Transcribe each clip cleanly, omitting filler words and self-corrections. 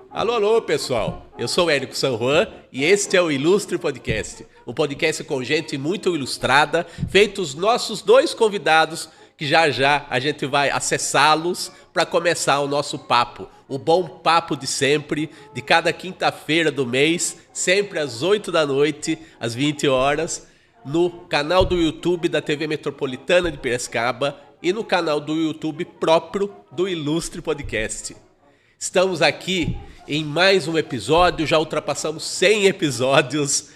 Alô, alô, pessoal. Eu sou o Érico San Juan e este é o Ilustre Podcast. Um podcast com gente muito ilustrada, feitos nossos dois convidados, que já já a gente vai acessá-los para começar o nosso papo. O bom papo de sempre, de cada quinta-feira do mês, sempre às 8 da noite, às 20 horas, no canal do YouTube da TV Metropolitana de Piracicaba e no canal do YouTube próprio do Ilustre Podcast. Estamos aqui em mais um episódio, já ultrapassamos 100 episódios,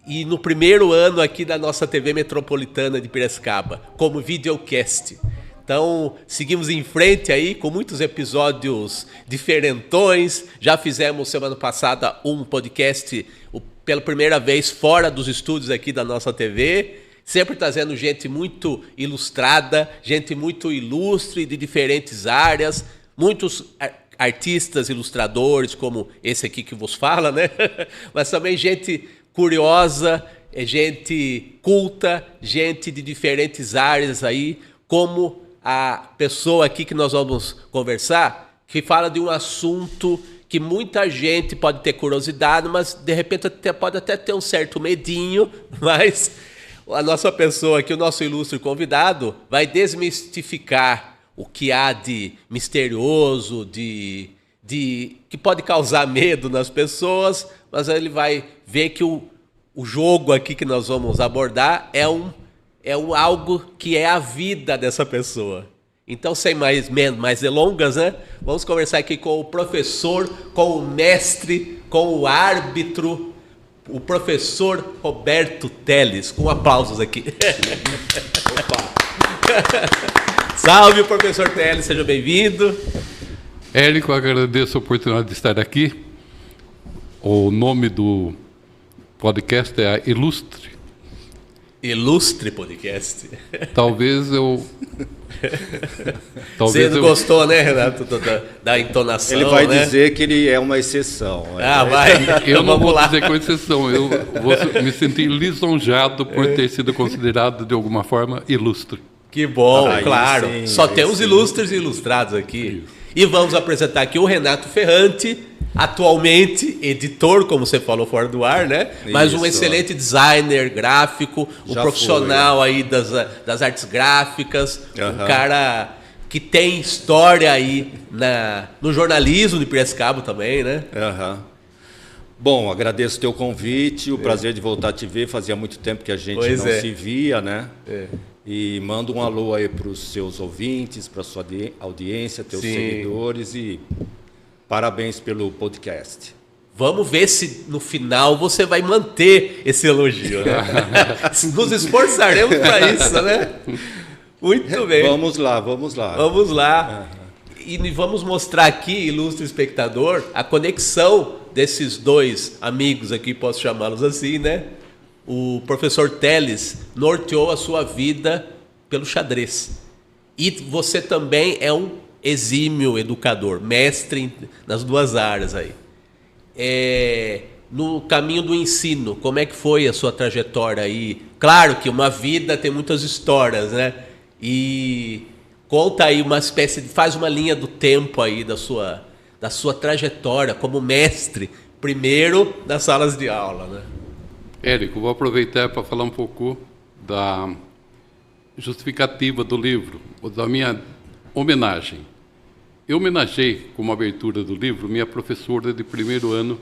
e no primeiro ano aqui da nossa TV Metropolitana de Piracicaba, como videocast. Então, seguimos em frente aí com muitos episódios diferentões. Já fizemos semana passada um podcast pela primeira vez fora dos estúdios aqui da nossa TV, sempre trazendo gente muito ilustrada, gente muito ilustre de diferentes áreas, muitos artistas, ilustradores, como esse aqui que vos fala, né? Mas também gente curiosa, gente culta, gente de diferentes áreas aí, como a pessoa aqui que nós vamos conversar, que fala de um assunto que muita gente pode ter curiosidade, mas de repente pode até ter um certo medinho, mas a nossa pessoa aqui, o nosso ilustre convidado, vai desmistificar o que há de misterioso, que pode causar medo nas pessoas, mas ele vai ver que o jogo aqui que nós vamos abordar é algo que é a vida dessa pessoa. Então, sem mais delongas, né? Vamos conversar aqui com o professor, com o mestre, com o árbitro, o professor Roberto Teles, com aplausos aqui. Opa! Salve, professor Teles, seja bem-vindo. Érico, agradeço a oportunidade de estar aqui. O nome do podcast é a Ilustre. Ilustre Podcast. Talvez eu... Você não gostou, né, Renato, da entonação? Ele vai né? dizer que ele é uma exceção. Vai. Eu não vou dizer com exceção. Eu vou me sentir lisonjado por ter sido considerado, de alguma forma, ilustre. Que bom, claro. Sim, só temos ilustres e ilustrados aqui. Isso. E vamos apresentar aqui o Renato Ferrante, atualmente editor, como você falou fora do ar, né? Mas um excelente designer gráfico, um profissional aí das artes gráficas, um cara que tem história aí no jornalismo de Piracicaba também, né? Bom, agradeço o teu convite, o prazer de voltar a te ver. Fazia muito tempo que a gente não se via, né? E mando um alô aí para os seus ouvintes, para a sua audiência, teus seguidores, e parabéns pelo podcast. Vamos ver se no final você vai manter esse elogio, né? Nos esforçaremos para isso, né? Muito bem. Vamos lá. Vamos lá. E vamos mostrar aqui, ilustre espectador, a conexão desses dois amigos aqui, posso chamá-los assim, né? O professor Teles norteou a sua vida pelo xadrez. E você também é um exímio educador, mestre nas duas áreas aí. No caminho do ensino, como é que foi a sua trajetória aí? Claro que uma vida tem muitas histórias, né? E conta aí faz uma linha do tempo aí da sua trajetória como mestre, primeiro nas salas de aula, né? Érico, vou aproveitar para falar um pouco da justificativa do livro, da minha homenagem. Eu homenageei, como abertura do livro, minha professora de primeiro ano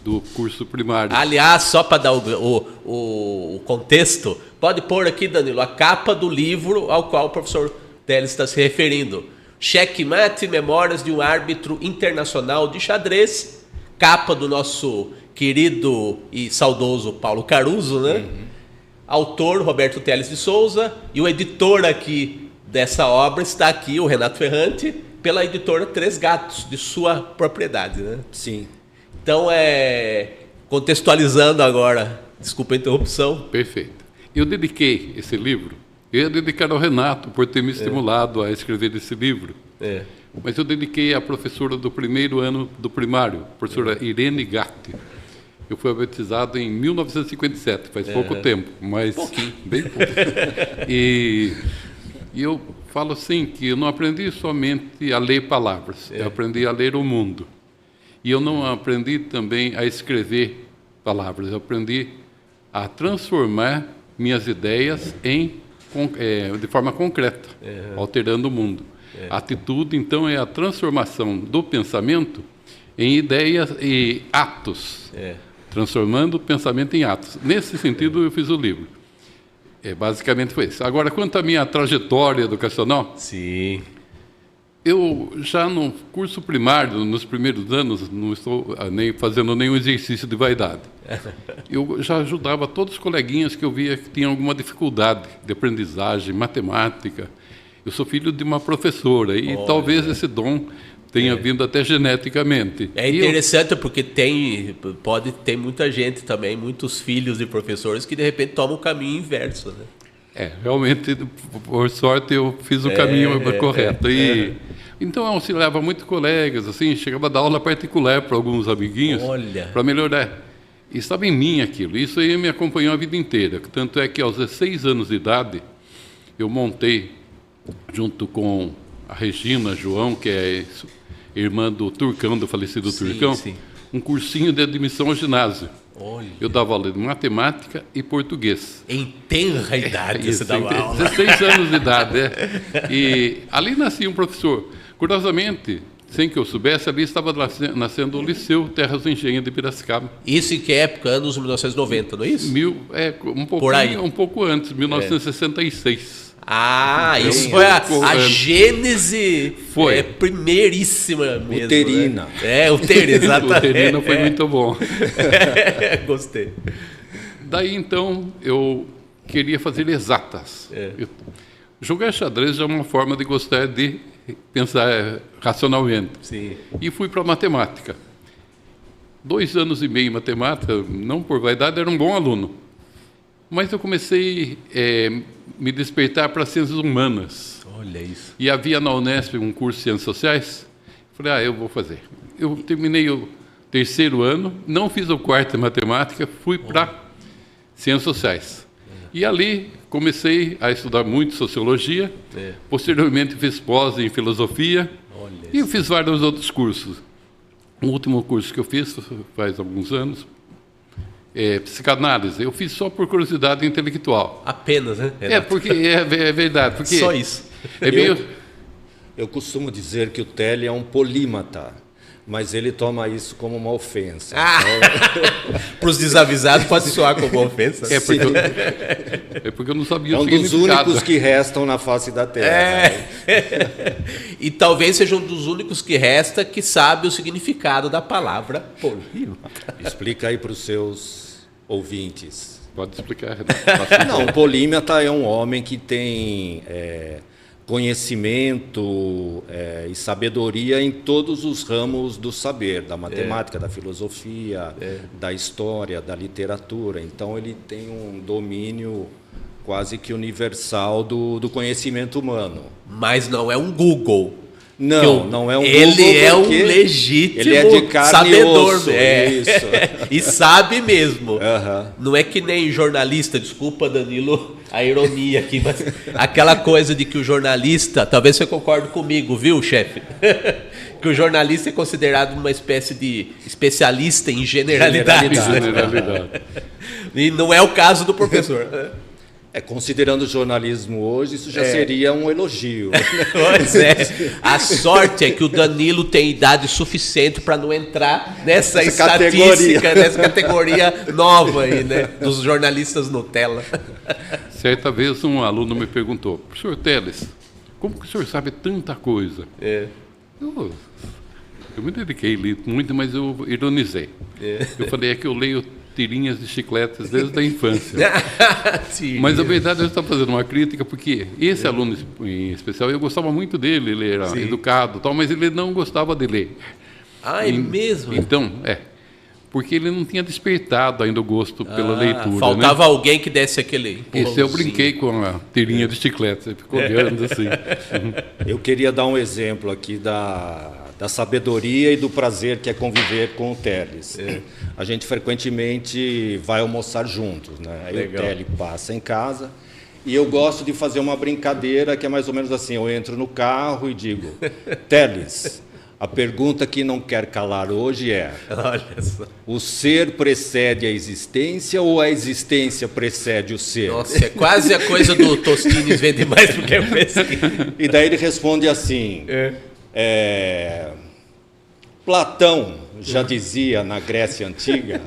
do curso primário. Aliás, só para dar o contexto, pode pôr aqui, Danilo, a capa do livro ao qual o professor Teles está se referindo. Checkmate, Memórias de um Árbitro Internacional de Xadrez, capa do nosso querido e saudoso Paulo Caruso, né? Autor Roberto Teles de Souza, e o editor aqui dessa obra está aqui, o Renato Ferrante, pela editora Três Gatos, de sua propriedade, né? Sim. Então, contextualizando agora, desculpa a interrupção. Perfeito. Eu dediquei esse livro, eu ia dedicar ao Renato por ter me estimulado a escrever esse livro. Mas eu dediquei à professora do primeiro ano do primário, professora Irene Gatti, Eu fui alfabetizado em 1957, faz pouco tempo, mas bem pouco. E eu falo assim, que eu não aprendi somente a ler palavras, eu aprendi a ler o mundo. E eu não aprendi também a escrever palavras, eu aprendi a transformar minhas ideias de forma concreta, alterando o mundo. A atitude, então, é a transformação do pensamento em ideias e atos, transformando o pensamento em atos. Nesse sentido, eu fiz o livro. Basicamente foi isso. Agora, quanto à minha trajetória educacional, sim, eu já no curso primário, nos primeiros anos, não estou nem fazendo nenhum exercício de vaidade. Eu já ajudava todos os coleguinhas que eu via que tinham alguma dificuldade de aprendizagem, matemática. Eu sou filho de uma professora e talvez esse dom tenha vindo até geneticamente. É interessante porque tem muita gente também, muitos filhos de professores que de repente tomam o caminho inverso, né? Realmente, por sorte, eu fiz o caminho correto. Então, eu auxiliava muitos colegas, assim, chegava a dar aula particular para alguns amiguinhos, para melhorar. E estava em mim aquilo. Isso aí me acompanhou a vida inteira. Tanto é que, aos 16 anos de idade, eu montei, junto com a Regina João, que é irmã do Turcão, do falecido Turcão, um cursinho de admissão ao ginásio. Eu dava aula de matemática e português. Em tenra idade você dava aula. 16 anos de idade, E ali nascia um professor. Curiosamente, sem que eu soubesse, ali estava nascendo o Liceu Terras do Engenho de Piracicaba. Isso em que época? Anos 1990, não é isso? Um pouco antes, 1966. Isso foi a gênese primeiríssima mesmo. Uterina. Né? Uterina, exatamente. Uterina foi muito bom. Gostei. Daí, então, eu queria fazer exatas. Jogar xadrez já é uma forma de gostar de pensar racionalmente. Sim. E fui para matemática. 2 anos e meio em matemática, não por vaidade, era um bom aluno. Mas eu comecei me despertar para ciências humanas. Olha isso. E havia na Unesp um curso de ciências sociais. Falei, eu vou fazer. Eu terminei o 3º ano, não fiz o 4º em matemática, fui para ciências sociais. E ali comecei a estudar muito sociologia. Posteriormente fiz pós em filosofia. E eu fiz vários outros cursos. O último curso que eu fiz, faz alguns anos, psicanálise. Eu fiz só por curiosidade intelectual. Apenas, né? Porque é verdade. Porque só isso. Eu costumo dizer que o Télio é um polímata, mas ele toma isso como uma ofensa. Para os desavisados pode soar como uma ofensa. Porque eu não sabia o significado. É um dos únicos que restam na face da Terra. E talvez seja um dos únicos que resta que sabe o significado da palavra polímata. Explica aí para os seus ouvintes. Pode explicar. Não, o polímata é um homem que tem conhecimento e sabedoria em todos os ramos do saber, da matemática, da filosofia, da história, da literatura. Então, ele tem um domínio quase que universal do conhecimento humano. Mas não é um Google. Não é um Google. Ele é um legítimo ele é de carne sabedor. E osso, isso. E sabe mesmo. Uhum. Não é que nem jornalista, desculpa, Danilo, a ironia aqui, mas aquela coisa de que o jornalista, talvez você concorde comigo, viu, chefe? Que o jornalista é considerado uma espécie de especialista em generalidades. E não é o caso do professor. Considerando o jornalismo hoje, isso já seria um elogio. Pois é. A sorte é que o Danilo tem idade suficiente para não entrar nessa estatística, nessa categoria nova aí, né? Dos jornalistas Nutella. Certa vez um aluno me perguntou, professor Teles, como que o senhor sabe tanta coisa? Eu me dediquei, li muito, mas eu ironizei. Eu falei, que eu leio tirinhas de chicletes desde a infância. Mas a verdade, eu estava fazendo uma crítica, porque esse aluno em especial, eu gostava muito dele, ele era educado, tal, mas ele não gostava de ler. É mesmo? Então, porque ele não tinha despertado ainda o gosto pela leitura. Faltava alguém que desse aquele... Esse eu brinquei com a tirinha de chicletes, ele ficou olhando assim. Eu queria dar um exemplo aqui da sabedoria e do prazer que é conviver com o Teles. A gente frequentemente vai almoçar juntos, né? Aí o Teles passa em casa e eu gosto de fazer uma brincadeira que é mais ou menos assim, eu entro no carro e digo, Teles, a pergunta que não quer calar hoje é, olha só, o ser precede a existência ou a existência precede o ser? Nossa, é quase a coisa do Tostines vende mais do que eu pensei. E daí ele responde assim, Platão já dizia na Grécia Antiga,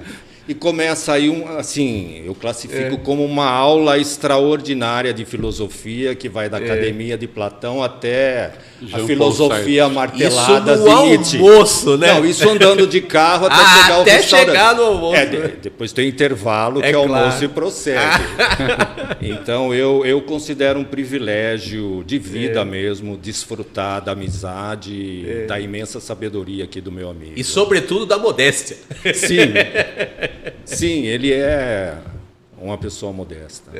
e começa aí, assim, eu classifico como uma aula extraordinária de filosofia, que vai da Academia de Platão até a filosofia martelada de Nietzsche. Almoço, né? Não, isso andando de carro até chegar ao restaurante. Chegar no almoço. Depois tem intervalo, que é almoço e prossegue. Então, eu considero um privilégio de vida mesmo, desfrutar da amizade, da imensa sabedoria aqui do meu amigo. E, sobretudo, da modéstia. Sim. Sim, ele é uma pessoa modesta.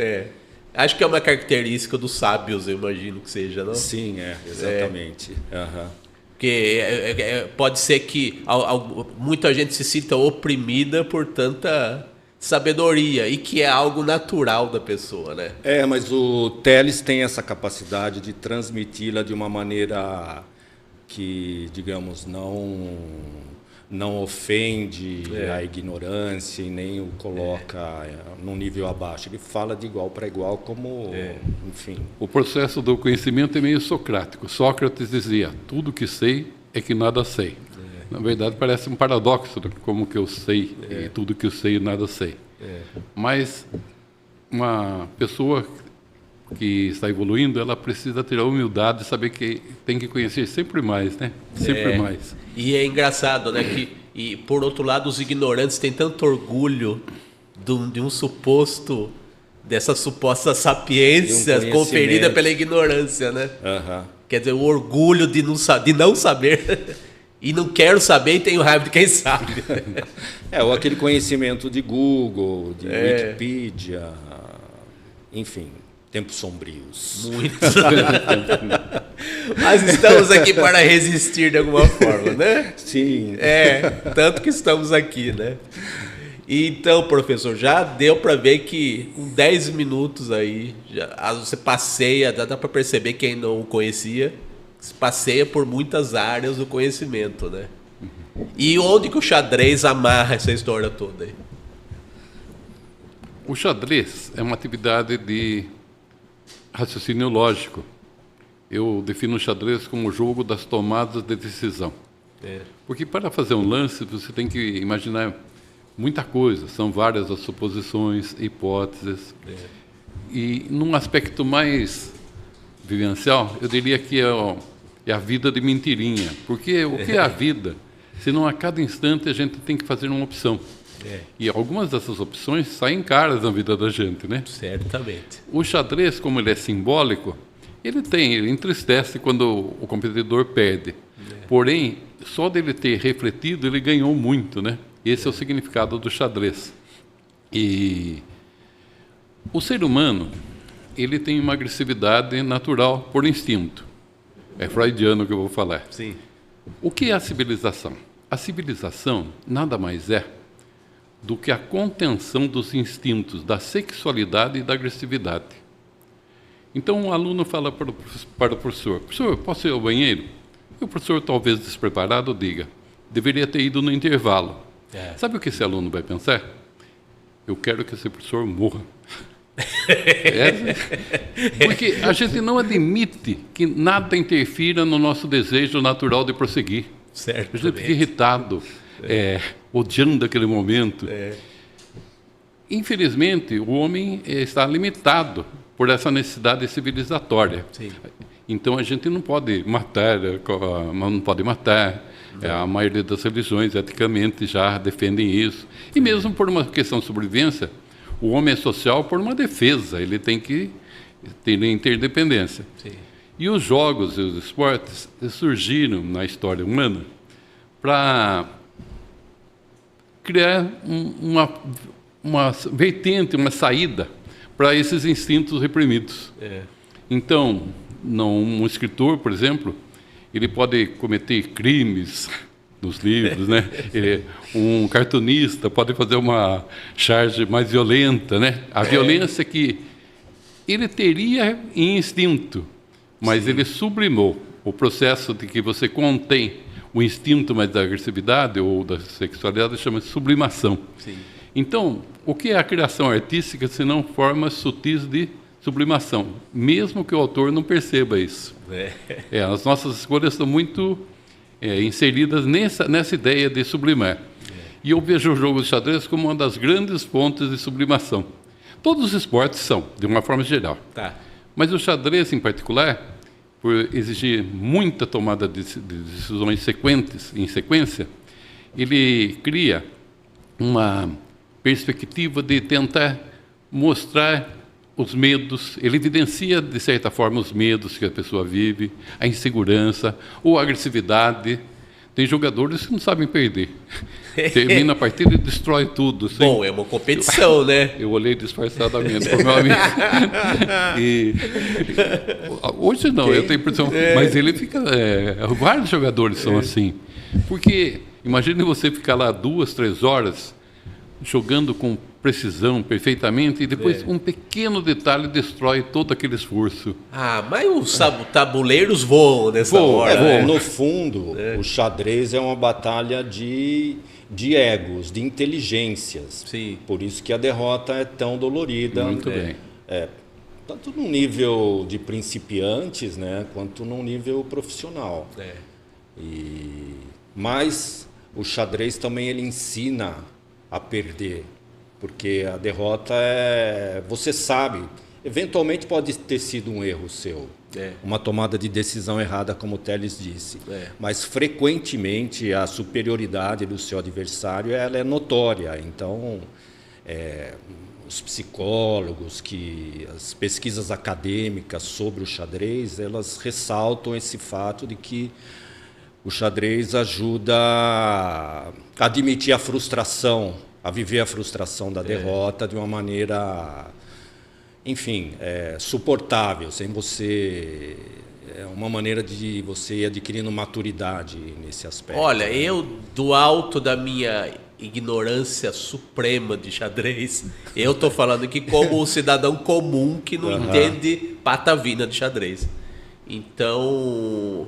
Acho que é uma característica dos sábios, eu imagino que seja, não? Sim, exatamente. Porque pode ser que muita gente se sinta oprimida por tanta sabedoria, e que é algo natural da pessoa, né? Mas o Teles tem essa capacidade de transmiti-la de uma maneira que, digamos, não ofende a ignorância e nem o coloca num nível abaixo. Ele fala de igual para igual, como, enfim. O processo do conhecimento é meio socrático. Sócrates dizia, tudo que sei é que nada sei. Na verdade, parece um paradoxo, né? Como que eu sei e tudo que eu sei nada sei. Mas uma pessoa que está evoluindo, ela precisa ter a humildade de saber que tem que conhecer sempre mais, né? Sempre mais. E é engraçado, né? E por outro lado, os ignorantes têm tanto orgulho de um suposto, dessa suposta sapiência conferida pela ignorância, né? Quer dizer, o orgulho de não saber. E não quero saber e tenho raiva de quem sabe. Ou aquele conhecimento de Google, de Wikipedia, enfim. Tempos sombrios. Muito. Mas estamos aqui para resistir de alguma forma, né? Sim. Tanto que estamos aqui, né? Então, professor, já deu para ver que com 10 minutos aí, você passeia, dá para perceber quem não o conhecia, você passeia por muitas áreas do conhecimento, né? E onde que o xadrez amarra essa história toda aí? O xadrez é uma atividade de raciocínio lógico. Eu defino o xadrez como o jogo das tomadas de decisão. Porque para fazer um lance, você tem que imaginar muita coisa. São várias as suposições, hipóteses. E num aspecto mais vivencial, eu diria que é a vida de mentirinha. Porque o que é a vida? Senão a cada instante a gente tem que fazer uma opção. E algumas dessas opções saem caras na vida da gente, né? Certamente. O xadrez, como ele é simbólico, ele entristece quando o competidor perde. Porém, só dele ter refletido, ele ganhou muito, né? Esse é o significado do xadrez. E o ser humano, ele tem uma agressividade natural por instinto. É freudiano que eu vou falar. Sim. O que é a civilização? A civilização nada mais é do que a contenção dos instintos da sexualidade e da agressividade. Então, um aluno fala para o professor, professor, posso ir ao banheiro? E o professor, talvez despreparado, diga, deveria ter ido no intervalo. Sabe o que esse aluno vai pensar? Eu quero que esse professor morra. Porque a gente não admite que nada interfira no nosso desejo natural de prosseguir. Certo. A gente fica irritado, odiando aquele momento. Infelizmente, o homem está limitado por essa necessidade civilizatória. Sim. Então, a gente não pode matar, a maioria das religiões, eticamente, já defendem isso. E mesmo por uma questão de sobrevivência, o homem é social por uma defesa, ele tem que ter interdependência. Sim. E os jogos e os esportes surgiram na história humana para criar uma vertente, uma saída para esses instintos reprimidos. Então, um escritor, por exemplo, ele pode cometer crimes nos livros, né? Um cartunista pode fazer uma charge mais violenta, né? A violência que ele teria em instinto, mas ele sublimou o processo de que você contém o instinto mais da agressividade ou da sexualidade, chama-se sublimação. Sim. Então, o que é a criação artística se não formas sutis de sublimação, mesmo que o autor não perceba isso? As nossas escolhas estão muito inseridas nessa ideia de sublimar. E eu vejo o jogo de xadrez como uma das grandes fontes de sublimação. Todos os esportes são, de uma forma geral. Tá. Mas o xadrez, em particular, por exigir muita tomada de decisões em sequência, ele cria uma perspectiva de tentar mostrar os medos, ele evidencia, de certa forma, os medos que a pessoa vive, a insegurança ou a agressividade. Tem jogadores que não sabem perder. Termina a partida e destrói tudo. Assim. Bom, é uma competição, né? Eu olhei disfarçadamente para o meu amigo. Hoje não, eu tenho impressão. Mas ele fica... vários jogadores são assim. Porque imagine você ficar lá 2, 3 horas jogando com precisão, perfeitamente, e depois um pequeno detalhe destrói todo aquele esforço. Mas os tabuleiros voam nessa hora. No fundo, o xadrez é uma batalha de egos, de inteligências. Sim. Por isso que a derrota é tão dolorida. Muito bem. Tanto no nível de principiantes, né, quanto no nível profissional. Mas o xadrez também ele ensina a perder. Porque a derrota você sabe, eventualmente pode ter sido um erro seu, uma tomada de decisão errada, como o Telles disse, mas frequentemente a superioridade do seu adversário ela é notória. Então, os psicólogos, as pesquisas acadêmicas sobre o xadrez, elas ressaltam esse fato de que o xadrez ajuda a admitir a frustração, a viver a frustração da derrota de uma maneira, enfim, suportável, sem você... É uma maneira de você ir adquirindo maturidade nesse aspecto. Olha, eu, do alto da minha ignorância suprema de xadrez, eu estou falando aqui como um cidadão comum que não entende patavina de xadrez. Então...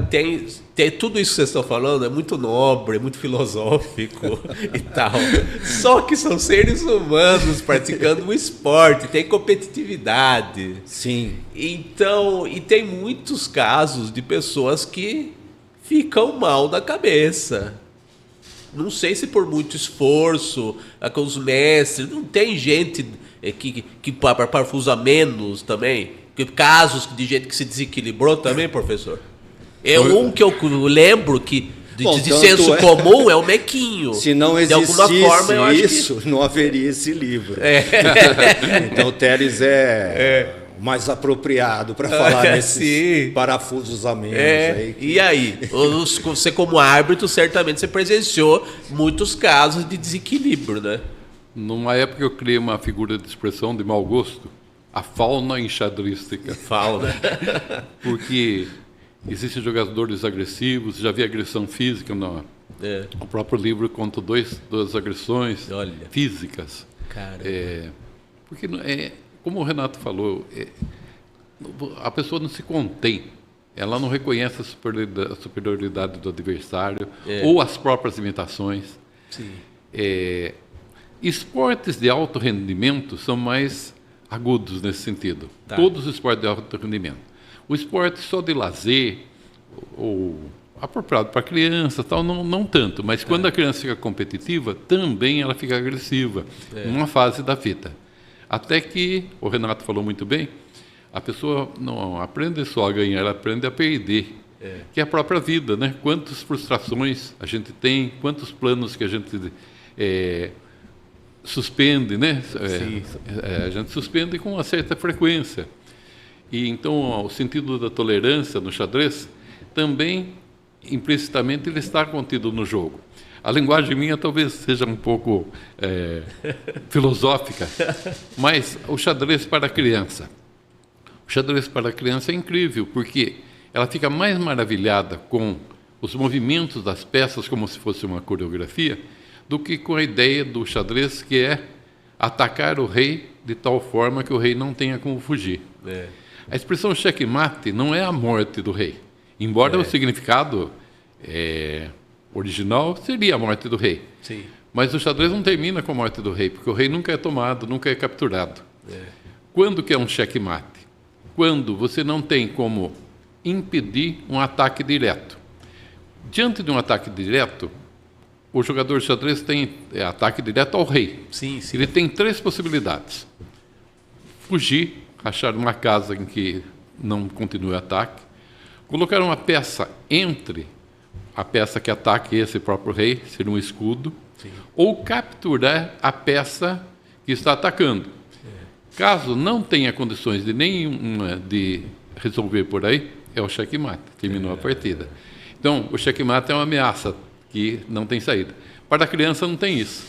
tem tudo isso que vocês estão falando é muito nobre, é muito filosófico e tal. Só que são seres humanos praticando um esporte, tem competitividade. Sim. Então, e tem muitos casos de pessoas que ficam mal da cabeça. Não sei se por muito esforço, com os mestres, não tem gente que parafusa menos também. Casos de gente que se desequilibrou também, professor? Um que eu lembro que de senso comum é o Mequinho. Se não existisse de alguma forma, eu acho que... não haveria esse livro. Então o Telles o mais apropriado para falar nesses parafusos a menos. E aí? Você como árbitro, certamente você presenciou muitos casos de desequilíbrio, né? Numa época eu criei uma figura de expressão de mau gosto, a fauna enxadrística. Fauna. Porque existem jogadores agressivos, já vi agressão física no próprio livro, conta duas agressões físicas. Porque, como o Renato falou, a pessoa não se contém, ela não reconhece a superioridade do adversário ou as próprias limitações. Sim. Esportes de alto rendimento são mais agudos nesse sentido. Tá. Todos os esportes de alto rendimento. O esporte só de lazer, ou apropriado para criança, tal, não tanto. Mas quando a criança fica competitiva, também ela fica agressiva, numa fase da vida. Até que, o Renato falou muito bem, a pessoa não aprende só a ganhar, ela aprende a perder. Que é a própria vida, né? Quantas frustrações a gente tem, quantos planos que a gente... suspende, né? A gente suspende com uma certa frequência. E então o sentido da tolerância no xadrez também implicitamente ele está contido no jogo. A linguagem minha talvez seja um pouco filosófica, mas o xadrez para a criança. O xadrez para a criança é incrível, porque ela fica mais maravilhada com os movimentos das peças como se fosse uma coreografia, do que com a ideia do xadrez, que é atacar o rei de tal forma que o rei não tenha como fugir. A expressão checkmate não é a morte do rei, embora o significado original seria a morte do rei. Sim. Mas o xadrez não termina com a morte do rei, porque o rei nunca é tomado, nunca é capturado. Quando que é um checkmate? Quando você não tem como impedir um ataque direto. Diante de um ataque direto, o jogador de xadrez tem ataque direto ao rei. Sim, sim. Ele tem 3 possibilidades. Fugir, achar uma casa em que não continue o ataque, colocar uma peça entre a peça que ataque esse próprio rei, ser um escudo, ou capturar a peça que está atacando. Caso não tenha condições de nenhuma de resolver por aí, é o checkmate, terminou a partida. Então, o checkmate é uma ameaça que não tem saída. Para a criança não tem isso.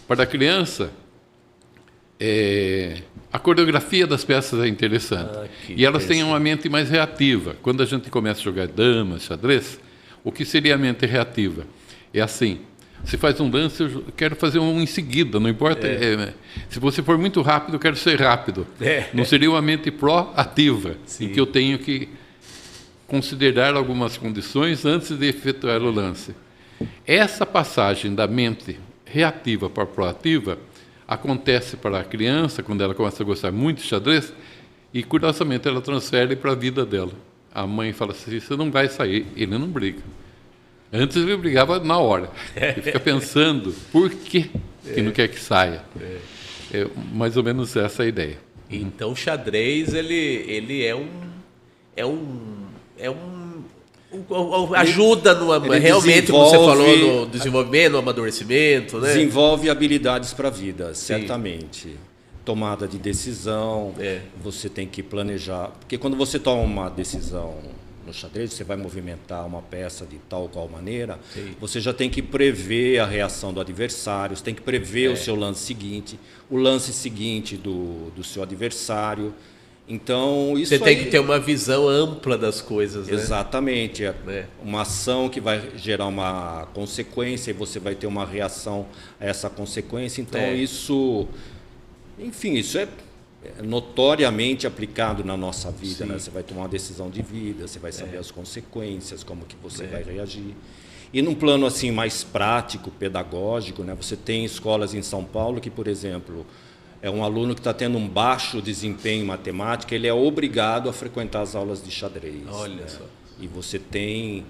Para a criança, a coreografia das peças é interessante. E elas têm uma mente mais reativa. Quando a gente começa a jogar damas, xadrez, o que seria a mente reativa? É assim, você faz um lance, eu quero fazer um em seguida, não importa. Se você for muito rápido, eu quero ser rápido. Não seria uma mente proativa, em que eu tenho que considerar algumas condições antes de efetuar o lance. Essa passagem da mente reativa para proativa acontece para a criança, quando ela começa a gostar muito de xadrez, e, curiosamente, ela transfere para a vida dela. A mãe fala assim, você não vai sair. Ele não briga. Antes ele brigava na hora. Ele fica pensando por que não quer que saia. É mais ou menos essa a ideia. Então o xadrez ele ajuda realmente, como você falou, no desenvolvimento, no amadurecimento, né? Desenvolve habilidades para a vida, certamente. Tomada de decisão, você tem que planejar. Porque quando você toma uma decisão no xadrez, você vai movimentar uma peça de tal ou qual maneira, você já tem que prever a reação do adversário, você tem que prever o seu lance seguinte, o lance seguinte do seu adversário. Então, isso você tem que ter uma visão ampla das coisas, né? Exatamente. Uma ação que vai gerar uma consequência e você vai ter uma reação a essa consequência. Então, isso... Enfim, isso é notoriamente aplicado na nossa vida, né? Você vai tomar uma decisão de vida, você vai saber as consequências, como que você vai reagir. E num plano assim mais prático, pedagógico, né? Você tem escolas em São Paulo que, por exemplo, é um aluno que está tendo um baixo desempenho em matemática, ele é obrigado a frequentar as aulas de xadrez. Olha só. E você tem...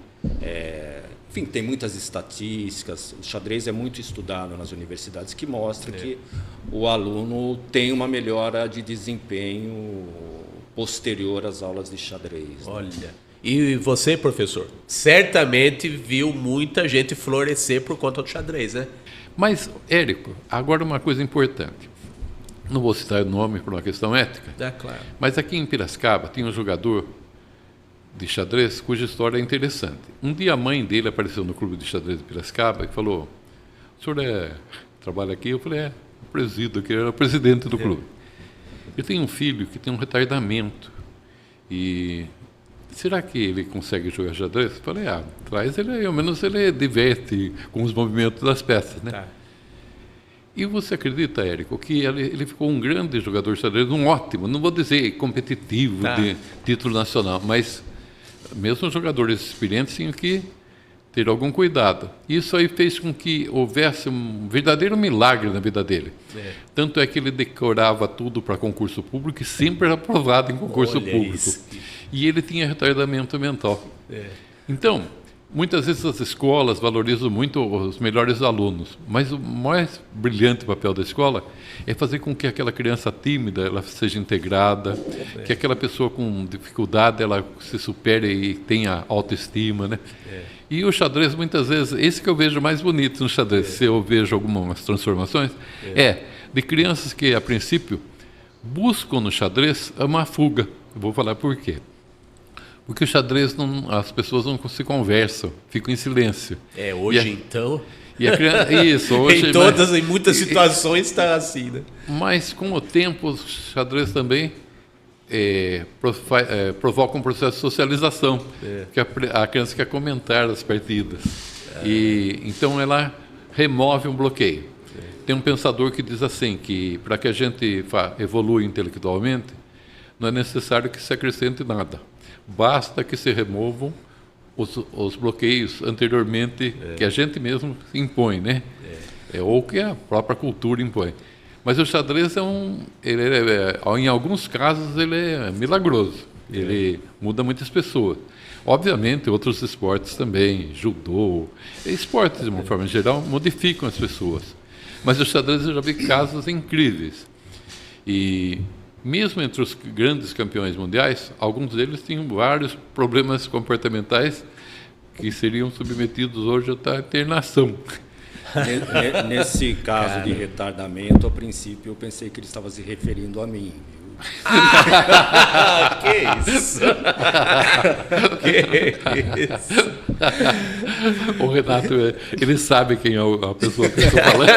enfim, tem muitas estatísticas. O xadrez é muito estudado nas universidades, que mostra que o aluno tem uma melhora de desempenho posterior às aulas de xadrez. Olha, né? E você, professor, certamente viu muita gente florescer por conta do xadrez, né? Mas, Érico, agora uma coisa importante. Não vou citar o nome por uma questão ética, claro. Mas aqui em Piracicaba tem um jogador de xadrez cuja história é interessante. Um dia a mãe dele apareceu no clube de xadrez de Piracicaba e falou, o senhor trabalha aqui? Eu falei, presido aqui, era presidente do clube. Eu tenho um filho que tem um retardamento e será que ele consegue jogar xadrez? Eu falei, traz ele aí, ao menos ele diverte com os movimentos das peças, né? Tá. E você acredita, Érico, que ele ficou um grande jogador de xadrez, um ótimo, não vou dizer competitivo, de título nacional, mas mesmo jogadores experientes tinham que ter algum cuidado. Isso aí fez com que houvesse um verdadeiro milagre na vida dele. Tanto é que ele decorava tudo para concurso público e sempre era aprovado em concurso público. Isso. E ele tinha retardamento mental. Então, muitas vezes as escolas valorizam muito os melhores alunos, mas o mais brilhante papel da escola é fazer com que aquela criança tímida ela seja integrada, que aquela pessoa com dificuldade ela se supere e tenha autoestima, né? E o xadrez, muitas vezes, esse que eu vejo mais bonito no xadrez, se eu vejo algumas transformações, de crianças que, a princípio, buscam no xadrez uma fuga. Eu vou falar por quê. Porque o xadrez, as pessoas não se conversam, ficam em silêncio. Hoje então... E a criança, isso, hoje, em muitas situações está assim, né? Mas com o tempo, o xadrez também provoca um processo de socialização, que a criança quer comentar as partidas. E então ela remove um bloqueio. Tem um pensador que diz assim, que para que a gente evolua intelectualmente, não é necessário que se acrescente nada. Basta que se removam os bloqueios anteriormente que a gente mesmo impõe, né? Ou que a própria cultura impõe. Mas o xadrez em alguns casos, ele é milagroso. Ele muda muitas pessoas. Obviamente, outros esportes também, judô, esportes de uma forma geral, modificam as pessoas. Mas o xadrez eu já vi casos incríveis. E mesmo entre os grandes campeões mundiais, alguns deles tinham vários problemas comportamentais que seriam submetidos hoje à internação. Nesse caso de retardamento, a princípio eu pensei que ele estava se referindo a mim. Que isso? Que isso? O Renato, ele sabe quem é a pessoa que eu estou falando.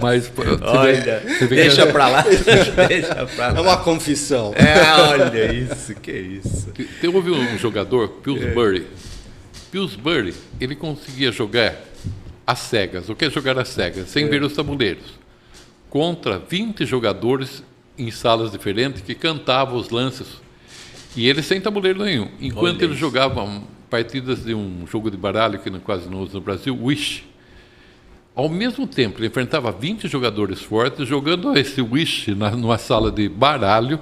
Mas olha, deixa para lá. Deixa pra lá. É uma confissão. Olha isso, que isso. Houve um jogador, Pillsbury. Pillsbury, ele conseguia jogar às cegas. O que é jogar às cegas? Sem ver os tabuleiros. Contra 20 jogadores em salas diferentes que cantavam os lances. E ele sem tabuleiro nenhum. Enquanto ele jogava partidas de um jogo de baralho que quase não usa no Brasil, Wish. Ao mesmo tempo, ele enfrentava 20 jogadores fortes jogando esse Wish numa sala de baralho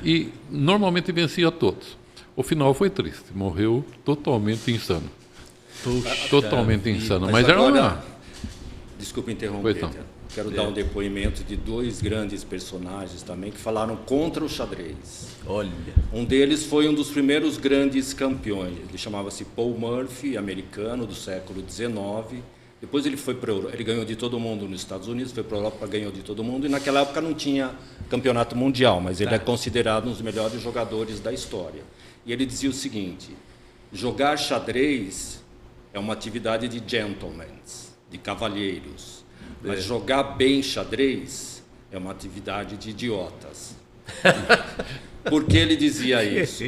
e normalmente vencia todos. O final foi triste. Morreu totalmente insano. Puxa, totalmente insano. Mas agora, era uma... Desculpa interromper. Quero dar um depoimento de dois grandes personagens também que falaram contra o xadrez. Olha. Um deles foi um dos primeiros grandes campeões. Ele chamava-se Paul Murphy, americano do século XIX. Depois ele foi para a Europa. Ele ganhou de todo mundo nos Estados Unidos, foi para a Europa, ganhou de todo mundo. E naquela época não tinha campeonato mundial, mas ele é considerado um dos melhores jogadores da história. E ele dizia o seguinte: jogar xadrez é uma atividade de gentlemen, de cavalheiros. Mas jogar bem xadrez é uma atividade de idiotas. Por que ele dizia isso?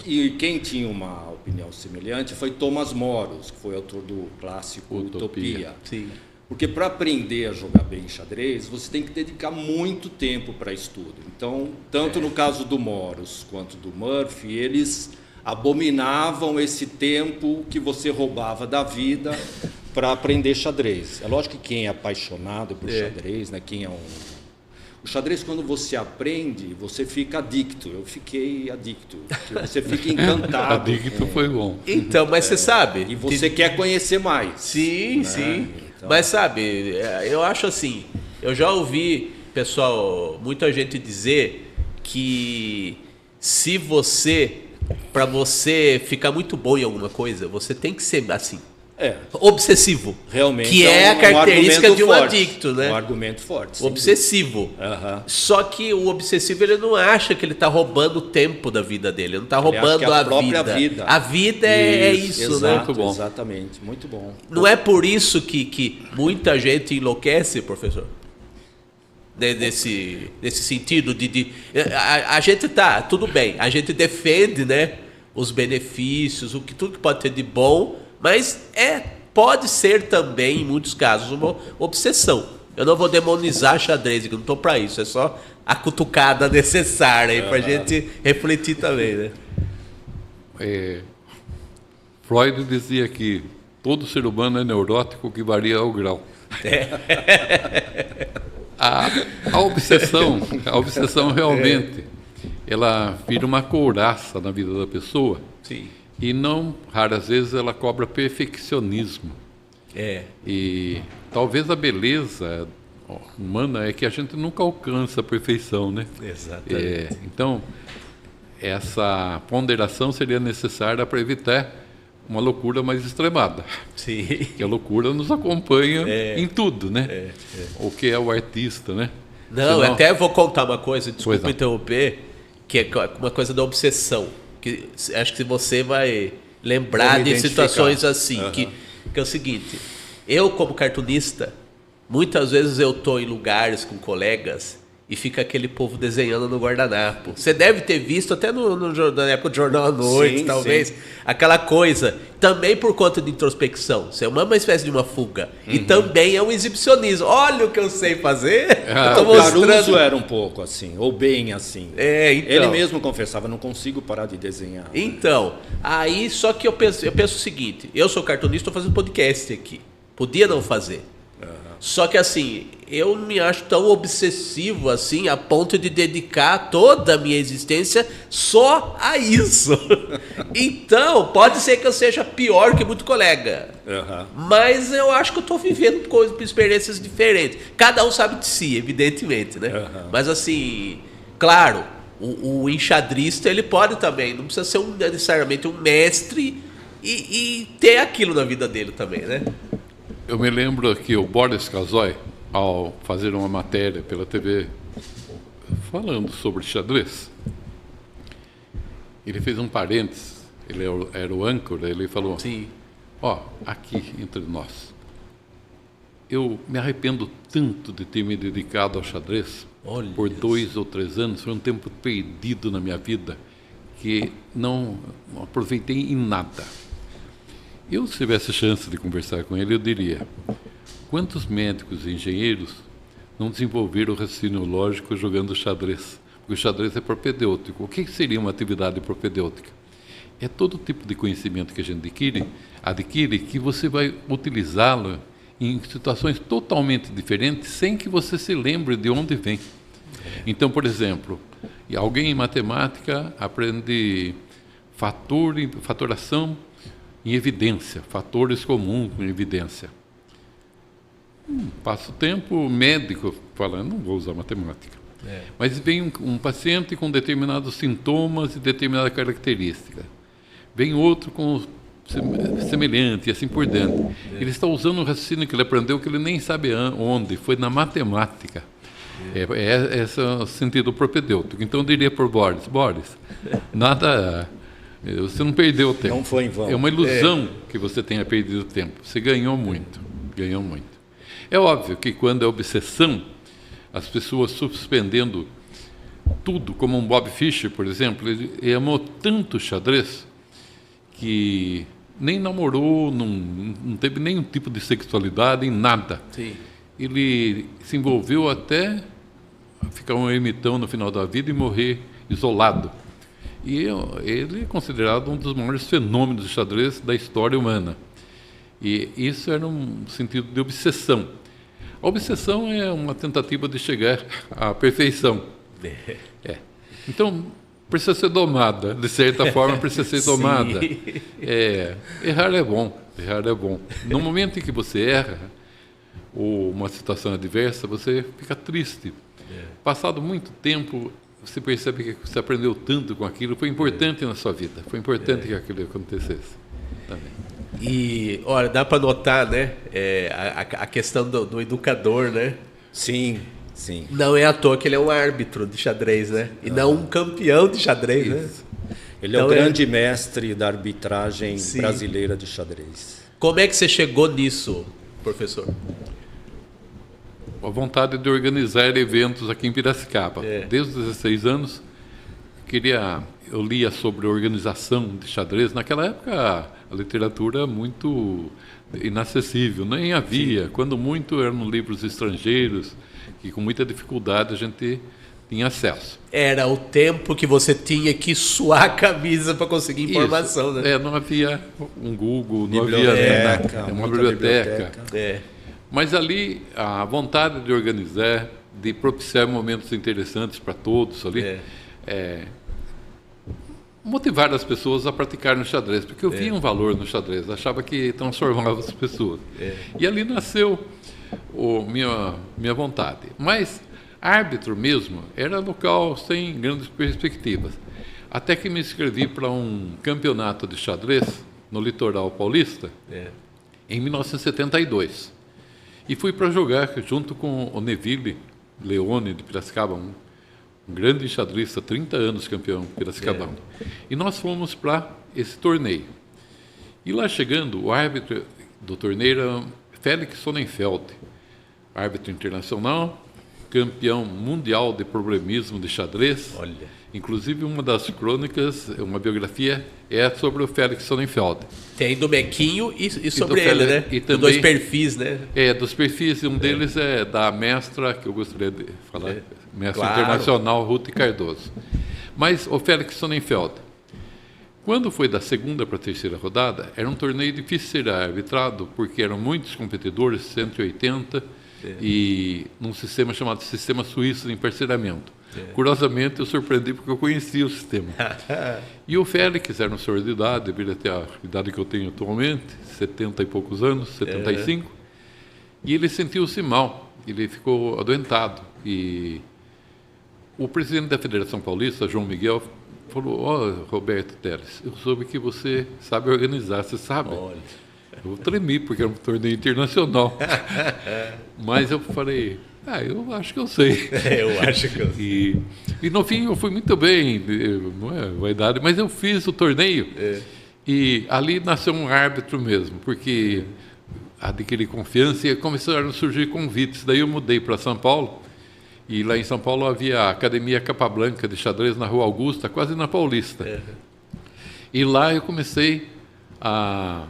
E quem tinha uma opinião semelhante foi Thomas Moros, que foi autor do clássico Utopia. Sim. Porque para aprender a jogar bem xadrez, você tem que dedicar muito tempo para estudo. Então, tanto no caso do Moros quanto do Murphy, eles abominavam esse tempo que você roubava da vida para aprender xadrez. É lógico que quem é apaixonado por xadrez, né, quem é o xadrez, quando você aprende, você fica adicto. Eu fiquei adicto. Você fica encantado. Adicto foi bom. Então, mas você sabe... E você quer conhecer mais. Sim, né? sim. Então... Mas sabe, eu acho assim, eu já ouvi, pessoal, muita gente dizer que se você... Para você ficar muito bom em alguma coisa, você tem que ser assim, obsessivo. Realmente. Que é a característica de um adicto, né? Um argumento forte. Obsessivo. Só que o obsessivo, ele não acha que ele está roubando o tempo da vida dele, ele não está roubando a própria vida. A vida é isso, exato, né? Muito bom. Exatamente, muito bom. Não é por isso que muita gente enlouquece, professor? Nesse sentido a gente tá, tudo bem, a gente defende, né, os benefícios, tudo que pode ter de bom, mas pode ser também, em muitos casos, uma obsessão. Eu não vou demonizar xadrez, eu não estou para isso, é só a cutucada necessária para a gente refletir também, né? Freud dizia que todo ser humano é neurótico, que varia o grau. A obsessão realmente, ela vira uma couraça na vida da pessoa. Sim. E não, raras vezes, ela cobra perfeccionismo. E talvez a beleza humana é que a gente nunca alcança a perfeição, né? Exatamente. Então, essa ponderação seria necessária para evitar uma loucura mais extremada. Sim. Que a loucura nos acompanha em tudo, né? O que é o artista, né? Não, senão... até vou contar uma coisa, desculpa interromper, que é uma coisa da obsessão. Que acho que você vai lembrar de situações assim, que é o seguinte: eu, como cartunista, muitas vezes eu estou em lugares com colegas e fica aquele povo desenhando no guardanapo. Você deve ter visto até na época do Jornal à Noite, talvez. Sim. Aquela coisa. Também por conta de introspecção. Você é uma espécie de uma fuga. E também é um exibicionismo. Olha o que eu sei fazer. Eu tô mostrando. O Caruso era um pouco assim, ou bem assim. Então. Ele mesmo confessava, não consigo parar de desenhar. Então, aí só que eu penso o seguinte. Eu sou cartunista, estou fazendo podcast aqui. Podia não fazer. Só que assim, eu não me acho tão obsessivo assim a ponto de dedicar toda a minha existência só a isso. Então, pode ser que eu seja pior que muito colega. Mas eu acho que eu estou vivendo experiências diferentes. Cada um sabe de si, evidentemente, né? Mas assim, claro, o enxadrista ele pode também, não precisa ser necessariamente um mestre e ter aquilo na vida dele também, né? Eu me lembro que o Boris Kazoy, ao fazer uma matéria pela TV falando sobre xadrez, ele fez um parênteses, ele era o âncora, ele falou, aqui entre nós, eu me arrependo tanto de ter me dedicado ao xadrez. Por 2 ou 3 anos, foi um tempo perdido na minha vida, que não aproveitei em nada. Eu, se tivesse chance de conversar com ele, eu diria, quantos médicos e engenheiros não desenvolveram o raciocínio lógico jogando xadrez? Porque o xadrez é propedêutico. O que seria uma atividade propedêutica? É todo tipo de conhecimento que a gente adquire que você vai utilizá-lo em situações totalmente diferentes, sem que você se lembre de onde vem. Então, por exemplo, alguém em matemática aprende fatoração em evidência, fatores comuns em evidência. Passa o tempo, o médico fala, não vou usar matemática. Mas vem um paciente com determinados sintomas e determinada característica. Vem outro com semelhante e assim por diante. Ele está usando um raciocínio que ele aprendeu que ele nem sabe onde, foi na matemática. Esse é o sentido propedêutico. Então eu diria para o Boris, nada... Você não perdeu tempo. Não foi em vão. É uma ilusão que você tenha perdido tempo. Você ganhou muito. É óbvio que quando é obsessão, as pessoas suspendendo tudo, como um Bob Fischer, por exemplo, ele amou tanto xadrez que nem namorou, não teve nenhum tipo de sexualidade, em nada. Sim. Ele se envolveu até ficar um ermitão no final da vida e morrer isolado. E ele é considerado um dos maiores fenômenos de xadrez da história humana. E isso era um sentido de obsessão. A obsessão é uma tentativa de chegar à perfeição. Então, precisa ser domada. De certa forma, precisa ser domada. Errar é bom. No momento em que você erra, ou uma situação adversa, você fica triste. Passado muito tempo, você percebe que você aprendeu tanto com aquilo, foi importante na sua vida, foi importante que aquilo acontecesse também. E, olha, dá para notar, né, a questão do educador, né? Sim. Não é à toa que ele é um árbitro de xadrez, né? E não um campeão de xadrez, né? Ele é o grande mestre da arbitragem brasileira de xadrez. Como é que você chegou nisso, professor? A vontade de organizar eventos aqui em Piracicaba. Desde os 16 anos, eu lia sobre organização de xadrez. Naquela época, a literatura muito inacessível, nem havia. Sim. Quando muito, eram livros estrangeiros, que com muita dificuldade a gente tinha acesso. Era o tempo que você tinha que suar a camisa para conseguir informação, né? Não havia um Google, não havia uma biblioteca. Mas ali, a vontade de organizar, de propiciar momentos interessantes para todos ali, motivar as pessoas a praticarem o xadrez, porque eu via um valor no xadrez, achava que transformava as pessoas. E ali nasceu minha vontade. Mas árbitro mesmo era local sem grandes perspectivas. Até que me inscrevi para um campeonato de xadrez no litoral paulista em 1972. E fui para jogar junto com o Neville Leone de Piracicaba, um grande enxadrista, 30 anos campeão piracicabano. E nós fomos para esse torneio. E lá chegando, o árbitro do torneio era Félix Sonnenfeld, árbitro internacional, campeão mundial de problemismo de xadrez. Olha. Inclusive, uma das crônicas, uma biografia, é sobre o Félix Sonnenfeld. Tem do Mequinho e sobre ele, né? E também, dois perfis, né? Dos perfis. Um deles é da mestra, que eu gostaria de falar, mestra claro. internacional, Ruth Cardoso. Mas o Félix Sonnenfeld, quando foi da segunda para a terceira rodada, era um torneio difícil de ser arbitrado, porque eram muitos competidores, 180, e num sistema chamado Sistema Suíço de Emparceramento. Curiosamente, eu surpreendi porque eu conhecia o sistema. E o Félix era um senhor de idade, deveria ter a idade que eu tenho atualmente, 70 e poucos anos, 75, e ele sentiu-se mal, ele ficou adoentado. E o presidente da Federação Paulista, João Miguel, falou: Roberto Teles, eu soube que você sabe organizar, você sabe? Olha. Eu tremi, porque era um torneio internacional. Mas eu falei... eu acho que eu sei. Eu acho que eu sei. E no fim eu fui muito bem, não é vaidade, mas eu fiz o torneio. E ali nasceu um árbitro mesmo, porque adquiri confiança e começaram a surgir convites. Daí eu mudei para São Paulo, e lá em São Paulo havia a Academia Capablanca de Xadrez na Rua Augusta, quase na Paulista. E lá eu comecei a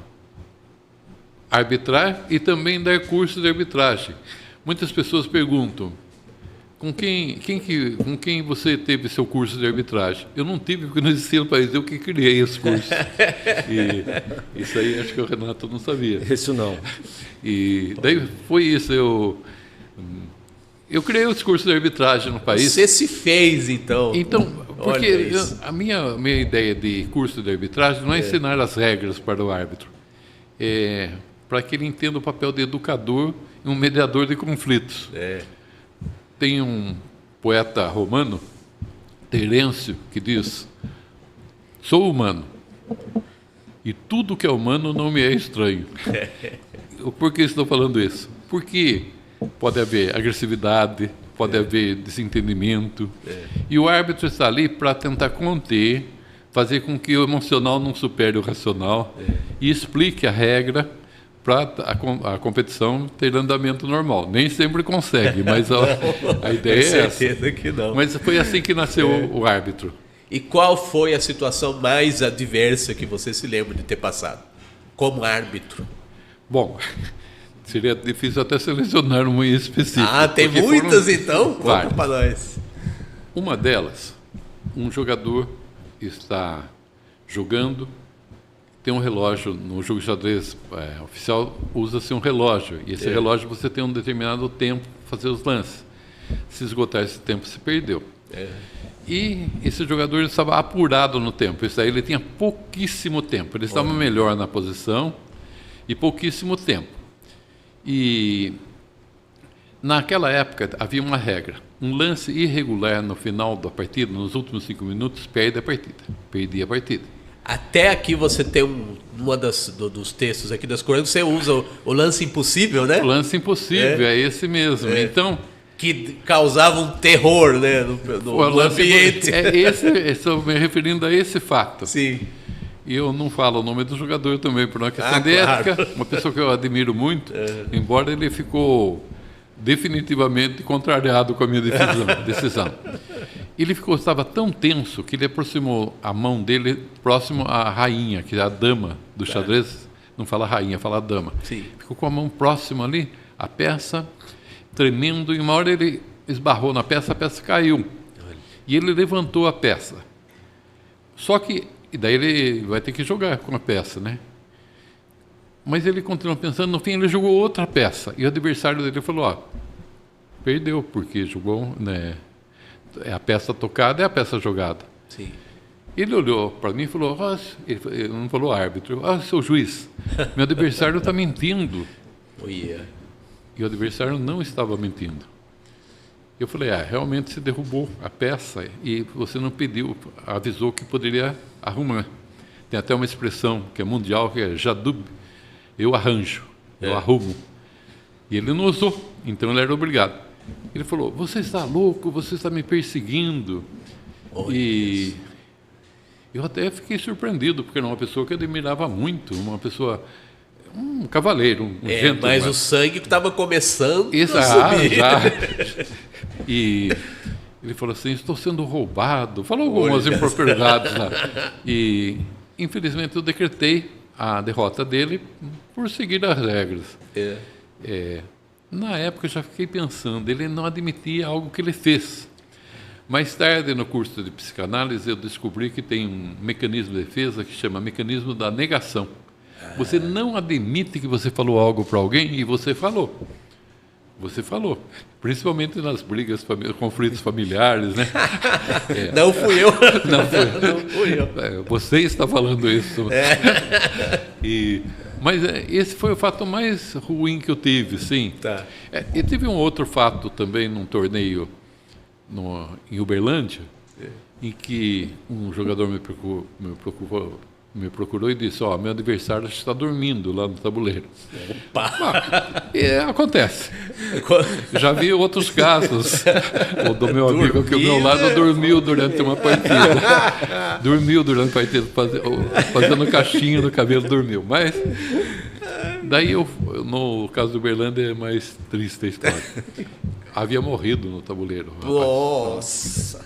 arbitrar e também dar curso de arbitragem. Muitas pessoas perguntam: com quem você teve seu curso de arbitragem? Eu não tive, porque não existia no país, eu que criei esse curso. E isso aí acho que o Renato não sabia. Isso não. E daí foi isso, eu criei os cursos de arbitragem no país. Você se fez, então. Então, porque a minha ideia de curso de arbitragem não é ensinar as regras para o árbitro, é para que ele entenda o papel de educador e um mediador de conflitos. Tem um poeta romano, Terêncio, que diz: sou humano, e tudo que é humano não me é estranho. Por que estou falando isso? Porque pode haver agressividade, pode haver desentendimento, e o árbitro está ali para tentar conter, fazer com que o emocional não supere o racional e explique a regra para a competição ter andamento normal. Nem sempre consegue, mas a ideia é essa. Certeza que não. Mas foi assim que nasceu o árbitro. E qual foi a situação mais adversa que você se lembra de ter passado como árbitro? Bom, seria difícil até selecionar uma em específico. Tem muitas então? Conta para nós. Uma delas, um jogador está jogando, tem um relógio, no jogo de xadrez oficial, usa-se um relógio, e esse relógio você tem um determinado tempo para fazer os lances. Se esgotar esse tempo, se perdeu. E esse jogador estava apurado no tempo, isso aí ele tinha pouquíssimo tempo, ele estava melhor na posição e pouquíssimo tempo. E naquela época havia uma regra: um lance irregular no final da partida, nos últimos 5 minutos, perdia a partida. Até aqui você tem dos textos aqui das crônicas, você usa o lance impossível, né? O lance impossível, é esse mesmo. Então, que causava um terror, né, no ambiente. Estou me referindo a esse fato. Sim. E eu não falo o nome do jogador também, por uma questão de ética. Uma pessoa que eu admiro muito, embora ele ficou definitivamente contrariado com a minha decisão. Ele estava tão tenso que ele aproximou a mão dele próximo à rainha, que é a dama do xadrez. Não fala rainha, fala dama. Sim. Ficou com a mão próxima ali, a peça, tremendo, e uma hora ele esbarrou na peça, a peça caiu. E ele levantou a peça. Só que, e daí ele vai ter que jogar com a peça, né? Mas ele continuou pensando, no fim ele jogou outra peça. E o adversário dele falou: perdeu, porque jogou, né? A peça tocada é a peça jogada. Sim. Ele olhou para mim e falou: ele não falou árbitro, seu juiz, meu adversário está mentindo. E o adversário não estava mentindo. Eu falei: realmente se derrubou a peça e você não pediu, avisou que poderia arrumar. Tem até uma expressão que é mundial, que é jadub, eu arranjo, eu arrumo. E ele não usou, então ele era obrigado. Ele falou: você está louco, você está me perseguindo. E eu até fiquei surpreendido, porque era uma pessoa que eu admirava muito, uma pessoa, um cavaleiro, um gentleman. Mas o sangue estava começando a subir. E ele falou assim, estou sendo roubado. Falou algumas impropriedades lá. E, infelizmente, eu decretei a derrota dele por seguir as regras. Na época, eu já fiquei pensando, ele não admitia algo que ele fez. Mais tarde, no curso de psicanálise, eu descobri que tem um mecanismo de defesa que chama mecanismo da negação. Você não admite que você falou algo para alguém e você falou. Você falou. Principalmente nas brigas, conflitos familiares, né? Não fui eu. Não fui eu. Você está falando isso. Mas esse foi o fato mais ruim que eu tive, sim. Tá. E tive um outro fato também num torneio em Uberlândia, em que um jogador me procurou e disse, meu adversário está dormindo lá no tabuleiro. Acontece. Já vi outros casos. O do meu amigo aqui ao meu lado dormiu durante uma partida. Fazendo caixinha no cabelo, dormiu. Mas daí, no caso do Uberlândia, é mais triste a história. Havia morrido no tabuleiro. Nossa!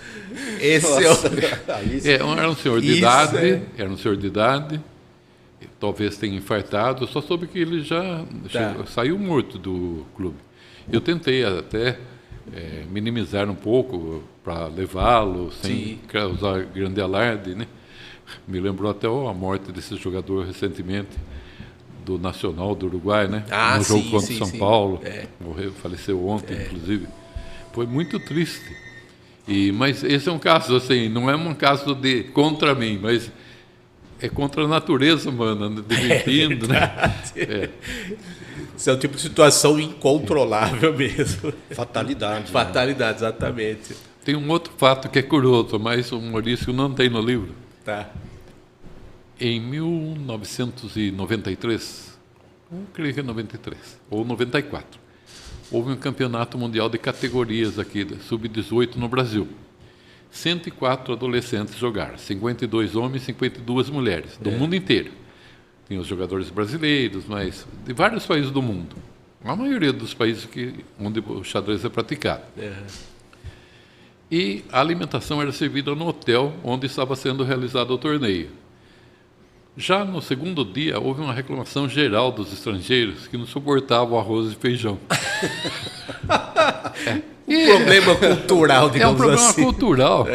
Era um senhor de idade. Talvez tenha infartado. Eu só soube que ele já saiu morto do clube. Eu tentei até minimizar um pouco para levá-lo sem causar grande alarde, né? Me lembrou até a morte desse jogador recentemente do Nacional do Uruguai, né? No jogo contra o São Paulo. Morreu, faleceu ontem, inclusive. Foi muito triste. Mas esse é um caso, assim, não é um caso contra mim, mas é contra a natureza humana, divertindo, né? Isso é um tipo de situação incontrolável mesmo. Fatalidade. Fatalidade, exatamente. Tem um outro fato que é curioso, mas o Maurício não tem no livro. Tá. Em 1993, eu creio que é 93, ou 94, houve um campeonato mundial de categorias aqui, sub-18 no Brasil. 104 adolescentes jogaram, 52 homens e 52 mulheres, do mundo inteiro. Tem os jogadores brasileiros, mas de vários países do mundo. A maioria dos países onde o xadrez é praticado. E a alimentação era servida no hotel onde estava sendo realizado o torneio. Já no segundo dia, houve uma reclamação geral dos estrangeiros que não suportavam arroz e feijão. Problema cultural, digamos assim. É um problema cultural.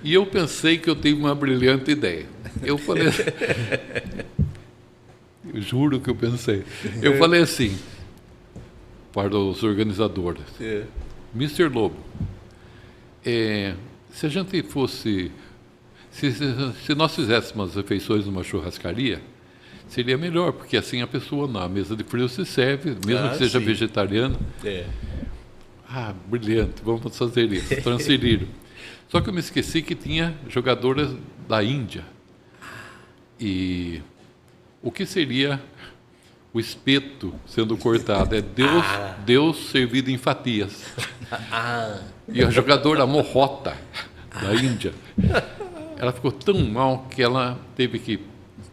E eu pensei que eu tive uma brilhante ideia. Eu falei assim, eu juro que eu pensei. Eu falei assim para os organizadores. Mr. Lobo, se a gente fosse... Se nós fizéssemos as refeições numa churrascaria, seria melhor, porque assim a pessoa na mesa de frio se serve, mesmo que seja vegetariano. Brilhante, vamos fazer isso. Transferiram. Só que eu me esqueci que tinha jogadoras da Índia. E o que seria o espeto sendo cortado? É Deus servido em fatias. E a jogadora Mohota, da Índia, ela ficou tão mal que ela teve que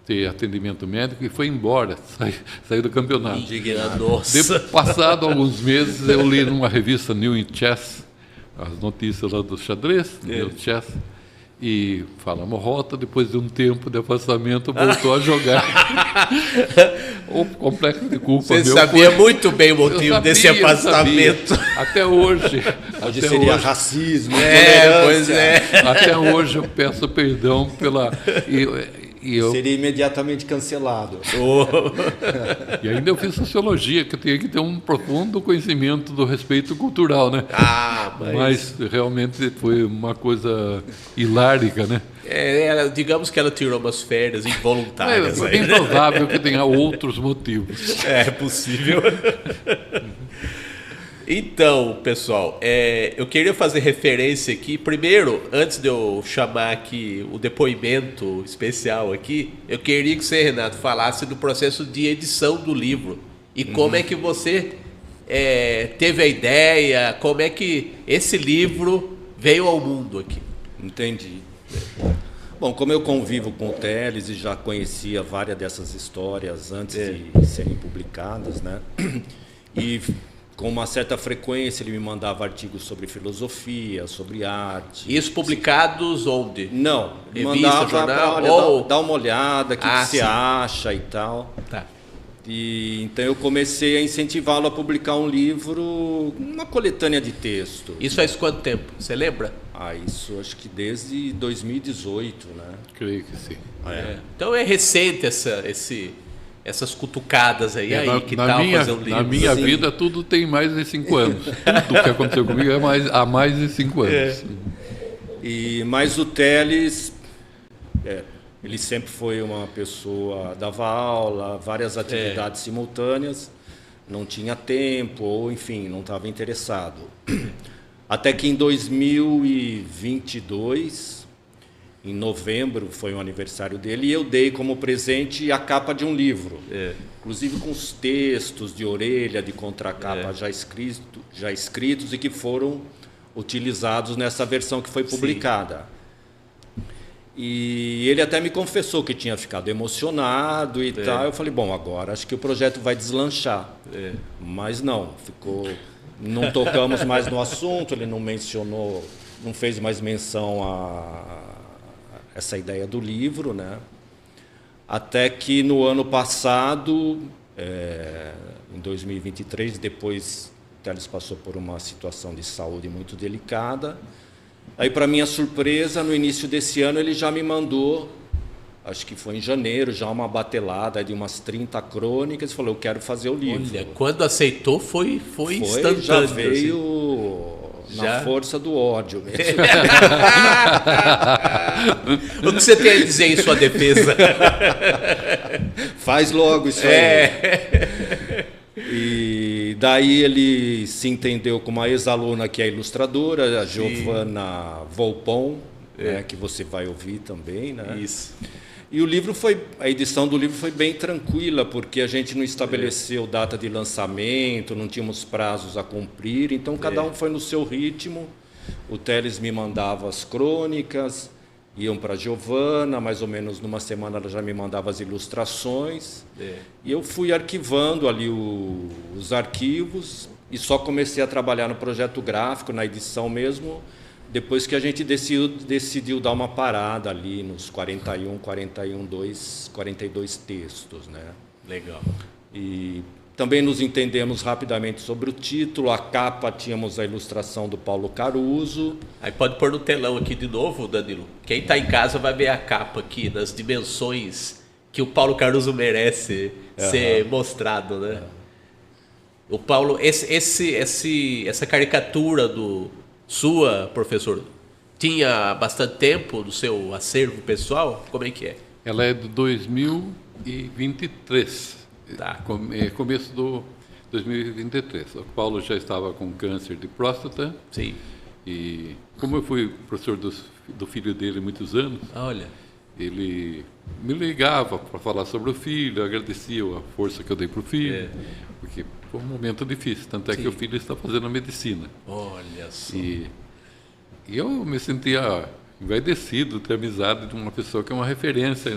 ter atendimento médico e foi embora, saiu do campeonato. Passado alguns meses, eu li numa revista New in Chess, as notícias lá do xadrez, New Chess, e fala, Mohota, depois de um tempo de afastamento, voltou a jogar. O complexo de culpa. Você sabia muito bem o motivo desse afastamento. Até hoje. Hoje seria racismo. Pois é. Até hoje eu peço perdão pela... Seria imediatamente cancelado. E ainda eu fiz sociologia, que eu tinha que ter um profundo conhecimento do respeito cultural, né? Mas realmente foi uma coisa hilárica, né? Digamos que ela tirou umas férias involuntárias. É bem provável que tenha outros motivos. É possível. Então, pessoal, eu queria fazer referência aqui. Primeiro, antes de eu chamar aqui o depoimento especial aqui, eu queria que você, Renato, falasse do processo de edição do livro. E como é que você teve a ideia, como é que esse livro veio ao mundo aqui. Entendi. Bom, como eu convivo com o Teles e já conhecia várias dessas histórias antes de serem publicadas, né? E com uma certa frequência ele me mandava artigos sobre filosofia, sobre arte. Isso publicados onde? Não, revista, mandava jornal? Olha, dá uma olhada, o que você acha e tal. Tá. E então eu comecei a incentivá-lo a publicar um livro, uma coletânea de texto. Isso faz quanto tempo? Você lembra? Isso acho que desde 2018, né? Creio que sim. Então é recente essas cutucadas aí, que tal fazer um livro? Na minha vida tudo tem mais de 5 anos. Tudo que aconteceu comigo há mais de 5 anos. Mas o Teles, ele sempre foi uma pessoa, dava aula, várias atividades simultâneas, não tinha tempo, ou enfim, não estava interessado. Até que em 2022, em novembro, foi o aniversário dele, e eu dei como presente a capa de um livro. Inclusive com os textos de orelha, de contracapa já escritos e que foram utilizados nessa versão que foi publicada. E ele até me confessou que tinha ficado emocionado e tal. Eu falei, bom, agora acho que o projeto vai deslanchar. Mas não, não tocamos mais no assunto, ele não mencionou, não fez mais menção a essa ideia do livro, né? Até que no ano passado, em 2023, depois o Teles passou por uma situação de saúde muito delicada. Aí, para minha surpresa, no início desse ano, ele já me mandou, acho que foi em janeiro, já uma batelada de umas 30 crônicas, e falou, eu quero fazer o livro. Olha, quando aceitou foi instantâneo. Já veio na força do ódio mesmo. O que você tem a dizer em sua defesa? Faz logo isso aí. E daí ele se entendeu com uma ex-aluna que é ilustradora, a Giovanna Volpon, né, que você vai ouvir também, né? Isso. E a edição do livro foi bem tranquila, porque a gente não estabeleceu data de lançamento, não tínhamos prazos a cumprir, então cada um foi no seu ritmo. O Teles me mandava as crônicas, iam para a Giovanna, mais ou menos numa semana ela já me mandava as ilustrações. E eu fui arquivando ali os arquivos e só comecei a trabalhar no projeto gráfico, na edição mesmo, depois que a gente decidiu dar uma parada ali nos 42 textos, né? Legal. E também nos entendemos rapidamente sobre o título. A capa, tínhamos a ilustração do Paulo Caruso. Aí pode pôr no telão aqui de novo, Danilo. Quem está em casa vai ver a capa aqui, nas dimensões que o Paulo Caruso merece ser mostrado, né? O Paulo, essa caricatura sua, professor, tinha bastante tempo do seu acervo pessoal? Como é que é? Ela é de 2023. Tá. Começo do 2023. O Paulo já estava com câncer de próstata. Sim. E como eu fui professor do filho dele há muitos anos, olha, ele me ligava para falar sobre o filho, agradecia a força que eu dei para o filho, porque foi um momento difícil, tanto é que o filho está fazendo medicina. Olha só. E eu me sentia envaidecido ter amizade de uma pessoa que é uma referência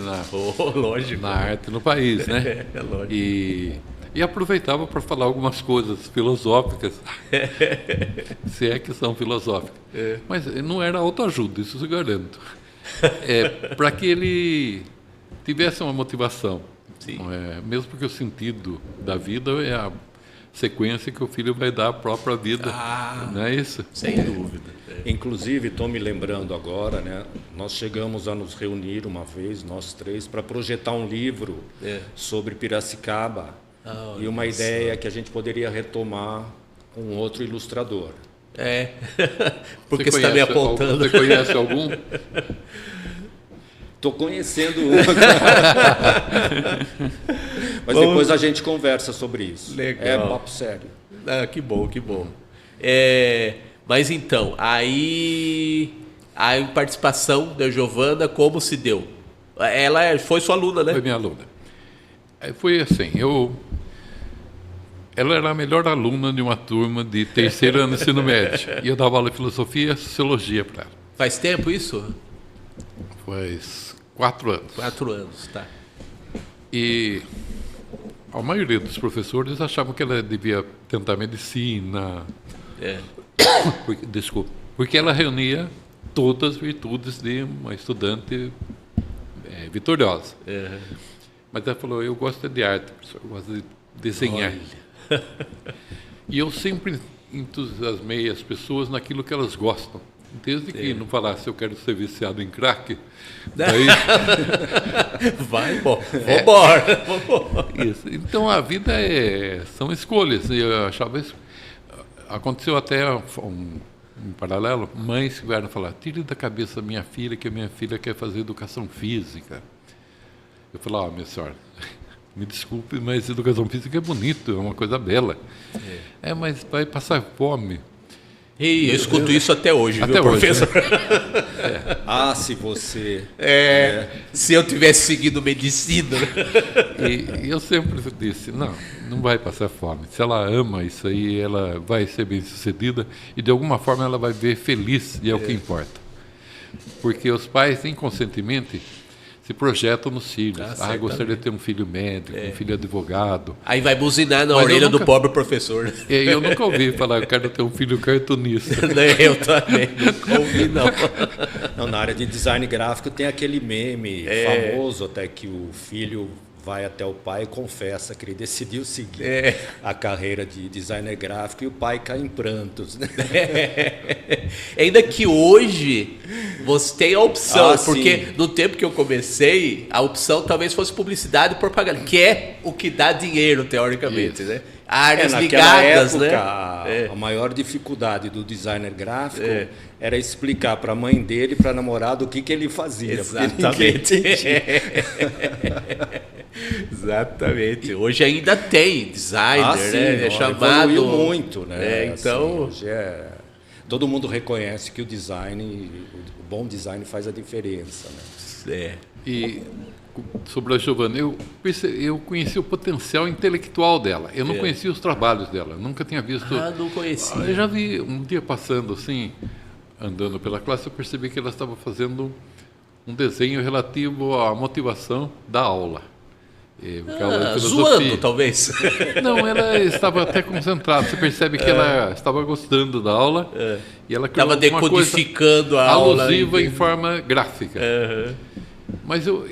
lógico, na arte no país, né? Lógico. E aproveitava para falar algumas coisas filosóficas, se é que são filosóficas. Mas não era autoajuda, isso eu garanto. Para que ele tivesse uma motivação. Mesmo porque o sentido da vida é a sequência que o filho vai dar à própria vida. Não é isso? Sem dúvida. Inclusive, estou me lembrando agora, né? Nós chegamos a nos reunir uma vez, nós três, para projetar um livro sobre Piracicaba e uma ideia que a gente poderia retomar com outro ilustrador. Porque você está me apontando. Você conhece algum? Estou conhecendo um. Mas depois a gente conversa sobre isso. Legal. É papo sério. Que bom, que bom. Mas então, aí a participação da Giovanna, como se deu? Ela foi sua aluna, né? Foi minha aluna. Foi assim, ela era a melhor aluna de uma turma de terceiro ano de ensino médio. E eu dava aula de filosofia e sociologia para ela. Faz tempo isso? Faz 4 anos. 4 anos, tá. E a maioria dos professores achavam que ela devia tentar medicina. Porque ela reunia todas as virtudes de uma estudante vitoriosa. Mas ela falou, eu gosto de arte, professor, eu gosto de desenhar. E eu sempre entusiasmei as pessoas naquilo que elas gostam. Desde que não falasse eu quero ser viciado em crack, daí... Vai, vambora. Isso. Então a vida são escolhas. Eu achava isso. Aconteceu até um paralelo, mães que vieram falar, tire da cabeça da minha filha que a minha filha quer fazer educação física. Eu falei, minha senhora, me desculpe, mas educação física é bonito, é uma coisa bela. Mas vai passar fome. E eu escuto isso até hoje, viu, professor? Né? Se você... Se eu tivesse seguido medicina... E eu sempre disse, não vai passar fome. Se ela ama isso aí, ela vai ser bem-sucedida e, de alguma forma, ela vai ver feliz, e é o que importa. Porque os pais, inconscientemente, se projetam nos filhos. Gostaria de ter um filho médico, um filho advogado. Aí vai buzinar na orelha do pobre professor. Eu nunca ouvi falar, eu quero ter um filho cartunista. Eu também, nunca ouvi, não. Na área de design gráfico tem aquele meme famoso, até que o filho vai até o pai e confessa que ele decidiu seguir a carreira de designer gráfico e o pai cai em prantos. Né? Ainda que hoje você tem a opção, porque sim. No tempo que eu comecei, a opção talvez fosse publicidade e propaganda, que é o que dá dinheiro, teoricamente, né? Áreas ligadas, época, né? A maior dificuldade do designer gráfico era explicar para a mãe dele e para a namorada o que ele fazia. Exatamente. Exatamente. Hoje ainda tem designer, sim, né? É chamado. Evoluiu muito, né? Então. Hoje todo mundo reconhece que o bom design faz a diferença, né? E sobre a Giovana, eu conheci o potencial intelectual dela. Eu não conhecia os trabalhos dela, nunca tinha visto. Não conhecia. Eu já vi um dia passando assim, andando pela classe, eu percebi que ela estava fazendo um desenho relativo à motivação da aula. Zoando, talvez. Não, ela estava até concentrada. Você percebe que ela estava gostando da aula e ela criou estava decodificando a aula alusiva em forma gráfica. Mas eu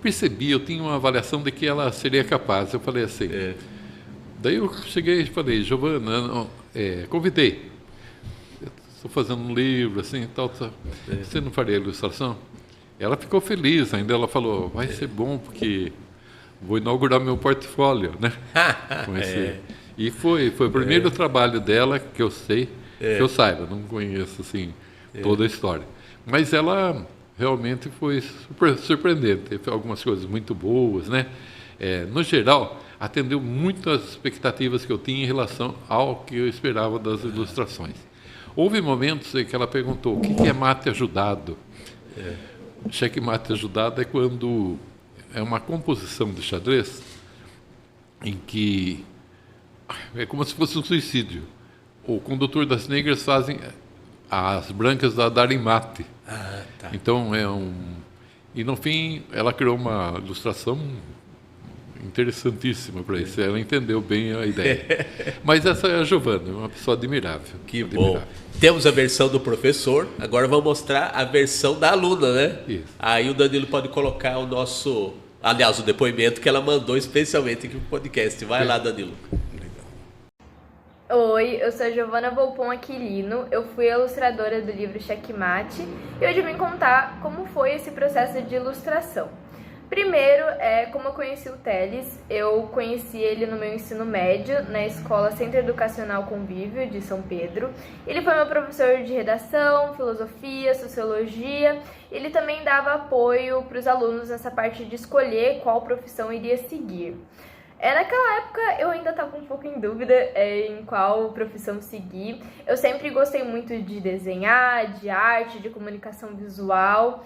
percebi, eu tinha uma avaliação de que ela seria capaz. Eu falei assim. Daí eu cheguei e falei, Giovana, convidei. Estou fazendo um livro assim, tal. Você não faria ilustração? Ela ficou feliz, ainda ela falou, vai ser bom porque vou inaugurar meu portfólio, né? E foi o primeiro trabalho dela que eu sei, que eu saiba, não conheço assim toda a história. Mas ela realmente foi super surpreendente, teve algumas coisas muito boas, né? No geral, atendeu muito às expectativas que eu tinha em relação ao que eu esperava das ilustrações. Houve momentos em que ela perguntou, o que é mate ajudado? Checkmate ajudado é quando é uma composição de xadrez em que é como se fosse um suicídio. O condutor das negras fazem as brancas darem mate. Então e no fim ela criou uma ilustração interessantíssima para isso. Ela entendeu bem a ideia. Mas essa é a Giovana, uma pessoa admirável. Que bom. Temos a versão do professor, agora vamos mostrar a versão da aluna, né? Isso. Aí o Danilo pode colocar o depoimento que ela mandou especialmente aqui no podcast. Vai lá, Danilo. Oi, eu sou a Giovana Volpon Aquilino, eu fui ilustradora do livro Checkmate e hoje eu vim contar como foi esse processo de ilustração. Primeiro, como eu conheci o Teles, eu conheci ele no meu ensino médio, na Escola Centro Educacional Convívio de São Pedro. Ele foi meu professor de redação, filosofia, sociologia. Ele também dava apoio para os alunos nessa parte de escolher qual profissão iria seguir. Naquela época eu ainda estava um pouco em dúvida em qual profissão seguir. Eu sempre gostei muito de desenhar, de arte, de comunicação visual.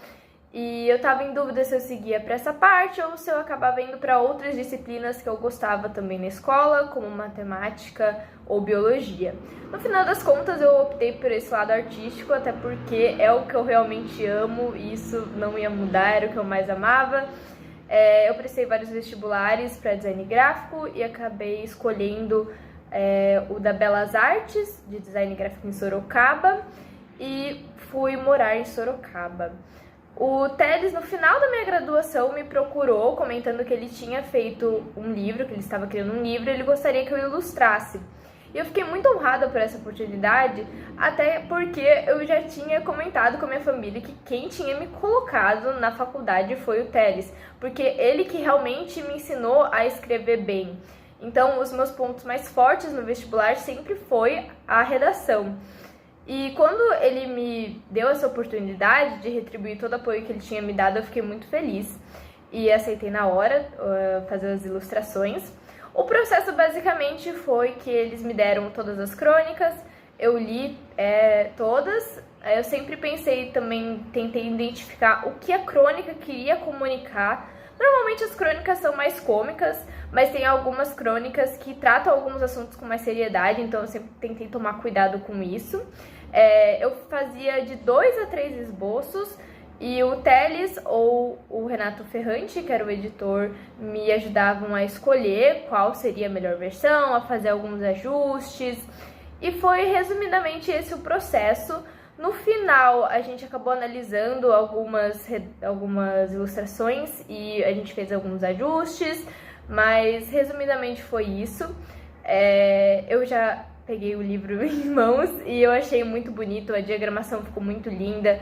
E eu estava em dúvida se eu seguia para essa parte ou se eu acabava indo para outras disciplinas que eu gostava também na escola, como matemática ou biologia. No final das contas, eu optei por esse lado artístico, até porque é o que eu realmente amo e isso não ia mudar, era o que eu mais amava. Eu prestei vários vestibulares para design gráfico e acabei escolhendo o da Belas Artes, de design gráfico em Sorocaba, e fui morar em Sorocaba. O Teles, no final da minha graduação, me procurou comentando que ele tinha feito um livro, que ele estava criando um livro, e ele gostaria que eu ilustrasse. E eu fiquei muito honrada por essa oportunidade, até porque eu já tinha comentado com a minha família que quem tinha me colocado na faculdade foi o Teles, porque ele que realmente me ensinou a escrever bem. Então, os meus pontos mais fortes no vestibular sempre foi a redação. E quando ele me deu essa oportunidade de retribuir todo o apoio que ele tinha me dado, eu fiquei muito feliz e aceitei na hora fazer as ilustrações. O processo basicamente foi que eles me deram todas as crônicas, eu li todas. Eu sempre tentei identificar o que a crônica queria comunicar. Normalmente as crônicas são mais cômicas, mas tem algumas crônicas que tratam alguns assuntos com mais seriedade, então eu sempre tentei tomar cuidado com isso. Eu fazia de 2 a 3 esboços, e o Teles ou o Renato Ferrante, que era o editor, me ajudavam a escolher qual seria a melhor versão, a fazer alguns ajustes. E foi resumidamente esse o processo. No final, a gente acabou analisando algumas ilustrações e a gente fez alguns ajustes, mas resumidamente foi isso. Eu já peguei o livro em mãos e eu achei muito bonito, a diagramação ficou muito linda,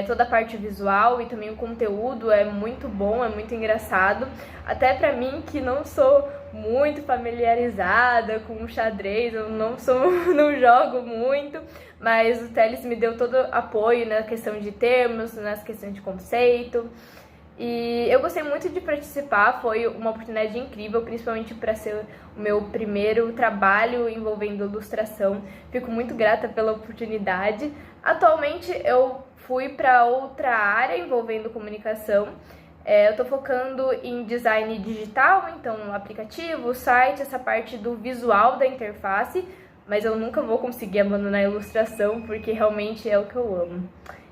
toda a parte visual e também o conteúdo é muito bom, é muito engraçado. Até pra mim, que não sou muito familiarizada com xadrez, eu não jogo muito, mas o Teles me deu todo apoio na questão de termos, nas questões de conceito. E eu gostei muito de participar, foi uma oportunidade incrível, principalmente para ser o meu primeiro trabalho envolvendo ilustração. Fico muito grata pela oportunidade. Atualmente eu fui para outra área envolvendo comunicação. Eu estou focando em design digital, então aplicativo, site, essa parte do visual da interface, mas eu nunca vou conseguir abandonar a ilustração porque realmente é o que eu amo.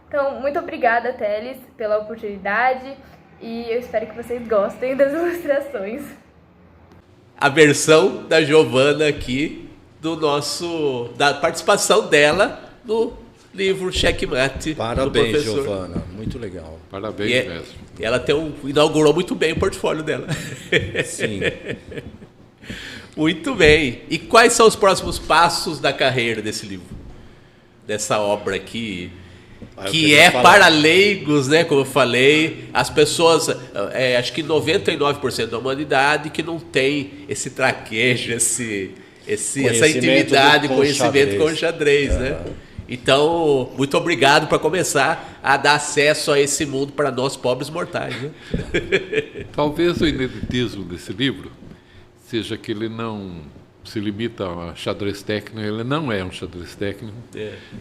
Então, muito obrigada, Teles, pela oportunidade e eu espero que vocês gostem das ilustrações. A versão da Giovana aqui, da participação dela no livro Checkmate. Parabéns, do professor. Giovana, muito legal. Parabéns mesmo. Ela inaugurou muito bem o portfólio dela. Sim. Muito bem. E quais são os próximos passos da carreira desse livro? Dessa obra aqui? Que é para leigos, né? Como eu falei, as pessoas, acho que 99% da humanidade que não tem esse traquejo, essa intimidade, conhecimento com o xadrez, né? Então, muito obrigado por começar a dar acesso a esse mundo para nós pobres mortais, né? Talvez o ineditismo desse livro seja que ele não se limita a xadrez técnico, ele não é um xadrez técnico,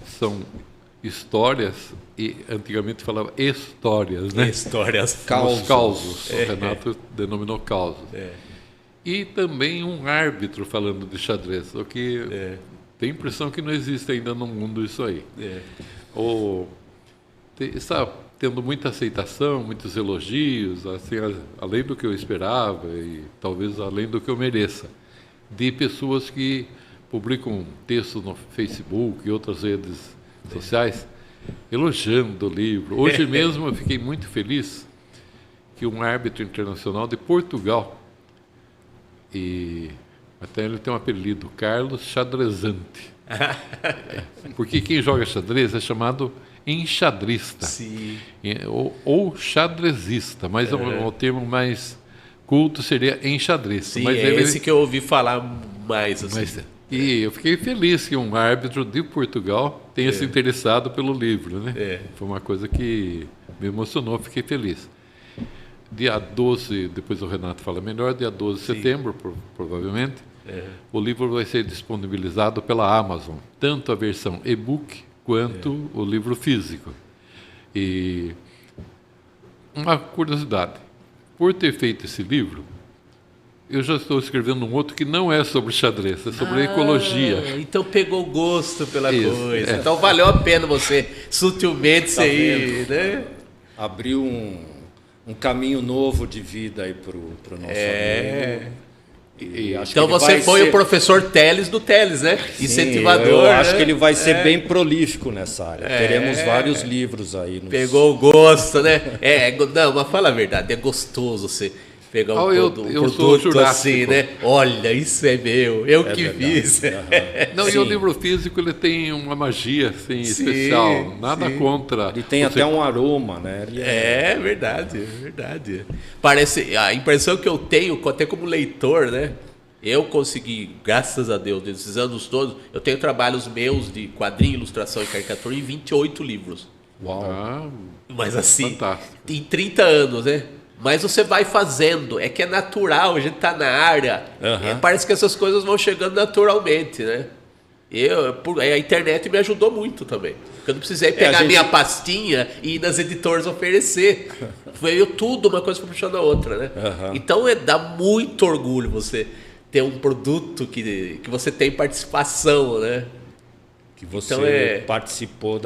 são histórias, e antigamente falava histórias, né? Histórias. Causos. O Renato denominou causos. E também um árbitro falando de xadrez, o que tem a impressão que não existe ainda no mundo isso aí. Está tendo muita aceitação, muitos elogios, assim, além do que eu esperava e talvez além do que eu mereça, de pessoas que publicam textos no Facebook e outras redes sociais elogiando o livro. Hoje mesmo eu fiquei muito feliz que um árbitro internacional de Portugal, e até ele tem um apelido, Carlos Xadrezante, porque quem joga xadrez é chamado enxadrista. Sim. Ou xadrezista, mas o termo mais culto seria enxadrista. Sim, mas esse que eu ouvi falar mais. Assim. E eu fiquei feliz que um árbitro de Portugal tenha se interessado pelo livro, né? Foi uma coisa que me emocionou, fiquei feliz. Dia 12, depois o Renato fala melhor, dia 12 de setembro, provavelmente, o livro vai ser disponibilizado pela Amazon, tanto a versão e-book quanto o livro físico. E uma curiosidade, por ter feito esse livro, eu já estou escrevendo um outro que não é sobre xadrez, é sobre ecologia. Então pegou gosto pela coisa. Então valeu a pena você sutilmente né? Abriu um um caminho novo de vida aí para o nosso amigo. Então você foi o professor Teles do Teles, né? Sim, incentivador. Eu acho que ele vai ser bem prolífico nessa área. Teremos vários livros aí. Pegou o gosto, né? Não, mas fala a verdade, é gostoso você pegar um produto assim, né? Olha, isso é meu, eu que verdade. Fiz. Não, e o livro físico ele tem uma magia assim, especial, nada contra. Ele tem até um aroma, né? Verdade. Parece, a impressão que eu tenho, até como leitor, né? Eu consegui, graças a Deus, nesses anos todos, eu tenho trabalhos meus de quadrinho, ilustração e caricatura em 28 livros. Uau! Mas assim, fantástico. Em 30 anos, né? Mas você vai fazendo, é que é natural, a gente tá na área, parece que essas coisas vão chegando naturalmente, né? A internet me ajudou muito também, porque eu não precisei pegar minha pastinha e ir nas editoras oferecer. Veio tudo, uma coisa puxando a outra, né? Então dá muito orgulho você ter um produto que você tem participação, né? Que você participou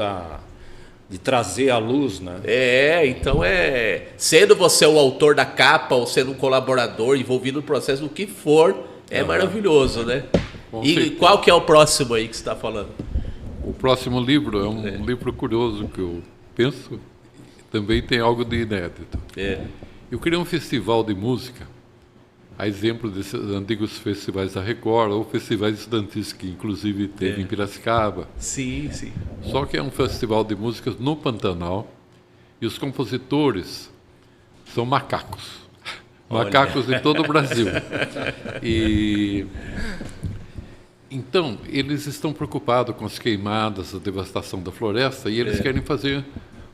de trazer à luz, né? Então sendo você o autor da capa ou sendo um colaborador envolvido no processo, do que for, maravilhoso, né? E qual que é o próximo aí que você está falando? O próximo livro é um livro curioso que eu penso também tem algo de inédito. Eu queria um festival de música, a exemplo desses antigos festivais da Record ou festivais estudantis que inclusive teve em Piracicaba. Sim. Só que é um festival de músicas no Pantanal e os compositores são macacos. Macacos de todo o Brasil. Então, eles estão preocupados com as queimadas, a devastação da floresta e eles querem fazer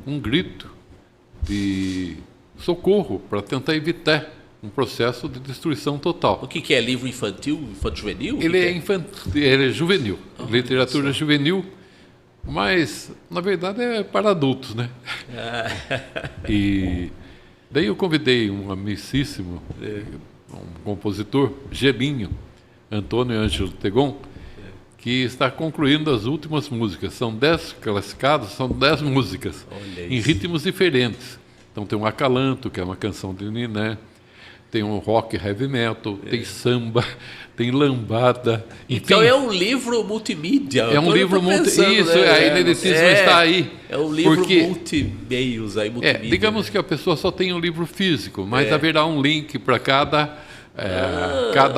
um grito de socorro para tentar evitar um processo de destruição total. O que é livro infantil, infanto-juvenil? Ele é juvenil, literatura juvenil, mas na verdade é para adultos, né? E daí eu convidei um amicíssimo, um compositor, Gelinho, Antônio Ângelo Tegon, que está concluindo as últimas músicas. São 10 classificados, são 10 músicas, em ritmos diferentes. Então tem um acalanto, que é uma canção de Niné, tem um rock heavy metal, tem samba, tem lambada. Então é um livro multimídia. É um livro multimídia. Isso, né? A ineditismo está aí. É um livro multimeios aí, multimídia. Digamos que a pessoa só tem um livro físico, mas haverá um link para cada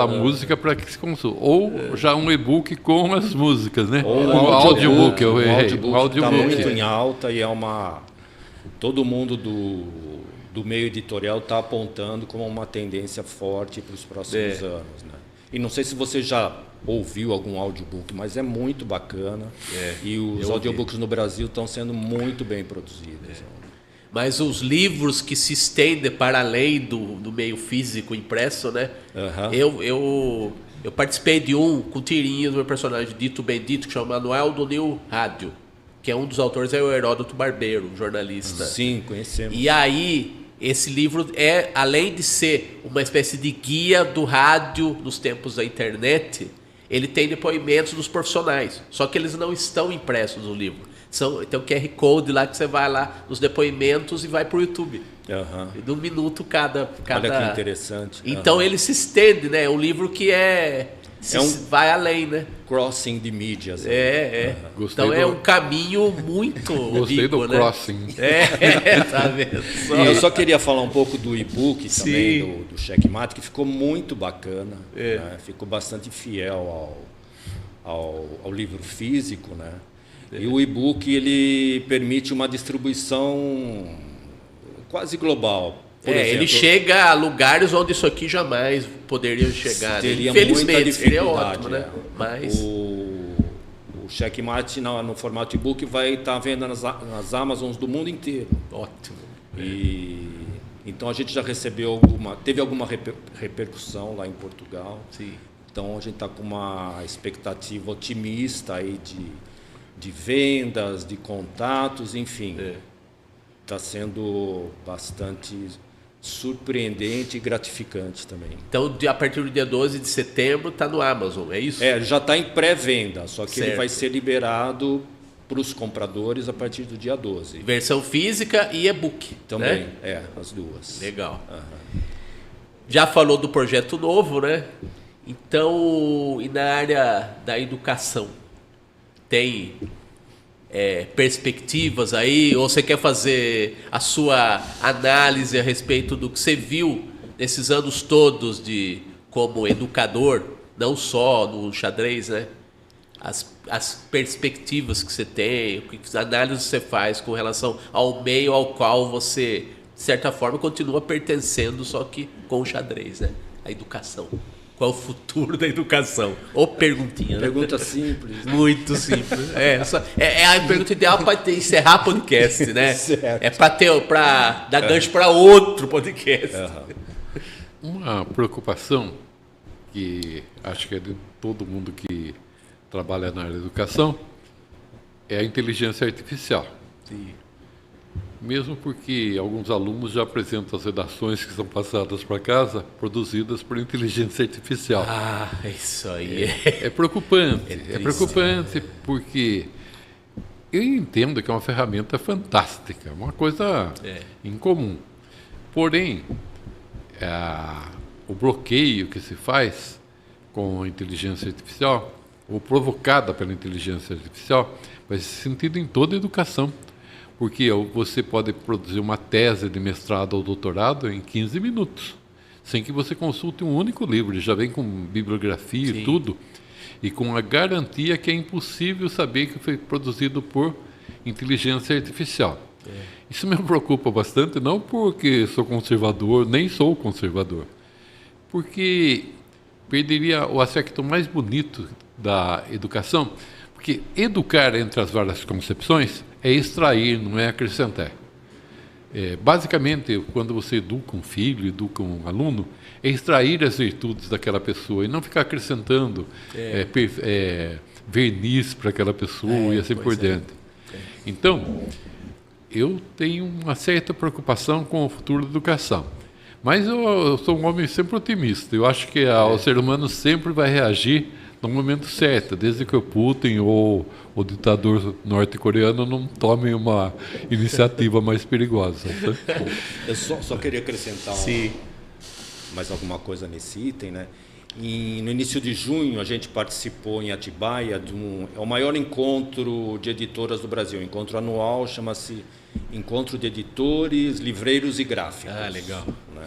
música para que se consulte. Ou já um e-book com as músicas, né? Ou um audiobook. O audiobook está muito em alta e todo mundo do meio editorial está apontando como uma tendência forte para os próximos anos, né? E não sei se você já ouviu algum audiobook, mas é muito bacana. E os audiobooks no Brasil estão sendo muito bem produzidos. Mas os livros que se estendem para além do meio físico impresso, né? Eu participei de um com tirinhas do meu personagem Dito Bendito, que chama Manual do New Rádio, que é um dos autores, é o Heródoto Barbeiro, um jornalista. Sim, conhecemos. E aí, esse livro além de ser uma espécie de guia do rádio nos tempos da internet, ele tem depoimentos dos profissionais, só que eles não estão impressos no livro. Tem o QR Code lá que você vai lá nos depoimentos e vai para o YouTube. De um minuto cada. Olha que interessante. Então ele se estende, né? É um livro que vai além, né? Crossing de mídias. Então é um caminho muito Gostei rico, do né? crossing. Tá vendo? Eu só queria falar um pouco do e-book também, do Checkmate, que ficou muito bacana. Né? Ficou bastante fiel ao livro físico, né? E o e-book ele permite uma distribuição quase global. Por exemplo, ele chega a lugares onde isso aqui jamais poderia chegar. Teria Infelizmente, muita seria dificuldade, ótimo, né? Mas o Checkmate no formato e-book vai estar vendo nas Amazons do mundo inteiro. Ótimo. Então a gente já recebeu teve alguma repercussão lá em Portugal. Sim. Então a gente está com uma expectativa otimista aí de vendas, de contatos, enfim. Está sendo bastante surpreendente e gratificante também. Então, a partir do dia 12 de setembro, está no Amazon, é isso? Já está em pré-venda, só que ele vai ser liberado para os compradores a partir do dia 12. Versão física e e-book. Também, né? As duas. Legal. Já falou do projeto novo, né? Então, e na área da educação, tem perspectivas aí? Ou você quer fazer a sua análise a respeito do que você viu nesses anos todos como educador, não só no xadrez, né? As perspectivas que você tem, as análises que você faz com relação ao meio ao qual você, de certa forma, continua pertencendo, só que com o xadrez, né? A educação. Qual é o futuro da educação? Ou perguntinha, né? Pergunta simples. Muito simples. É a pergunta ideal para encerrar podcast, né? Certo. É para dar gancho para outro podcast. Uma preocupação que acho que é de todo mundo que trabalha na área da educação é a inteligência artificial. Sim. Mesmo porque alguns alunos já apresentam as redações que são passadas para casa, produzidas por inteligência artificial. Isso aí é preocupante. É preocupante porque eu entendo que é uma ferramenta fantástica, uma coisa incomum. Porém, o bloqueio que se faz com a inteligência artificial, ou provocada pela inteligência artificial, vai ser sentido em toda a educação. Porque você pode produzir uma tese de mestrado ou doutorado em 15 minutos, sem que você consulte um único livro. Ele já vem com bibliografia e tudo, e com a garantia que é impossível saber que foi produzido por inteligência artificial. Isso me preocupa bastante, não porque sou conservador, nem sou conservador, porque perderia o aspecto mais bonito da educação, porque educar, entre as várias concepções, é extrair, não é acrescentar. Basicamente, quando você educa um filho, educa um aluno, é extrair as virtudes daquela pessoa e não ficar acrescentando verniz para aquela pessoa e assim por diante. Então, eu tenho uma certa preocupação com o futuro da educação. Mas eu sou um homem sempre otimista. Eu acho que o ser humano sempre vai reagir no momento certo, desde que o Putin ou o ditador norte-coreano não tomem uma iniciativa mais perigosa. Eu só queria acrescentar mais alguma coisa nesse item, né? No início de junho, a gente participou em Atibaia é o maior encontro de editoras do Brasil. O encontro anual chama-se Encontro de Editores, Livreiros e Gráficos. Legal. Né?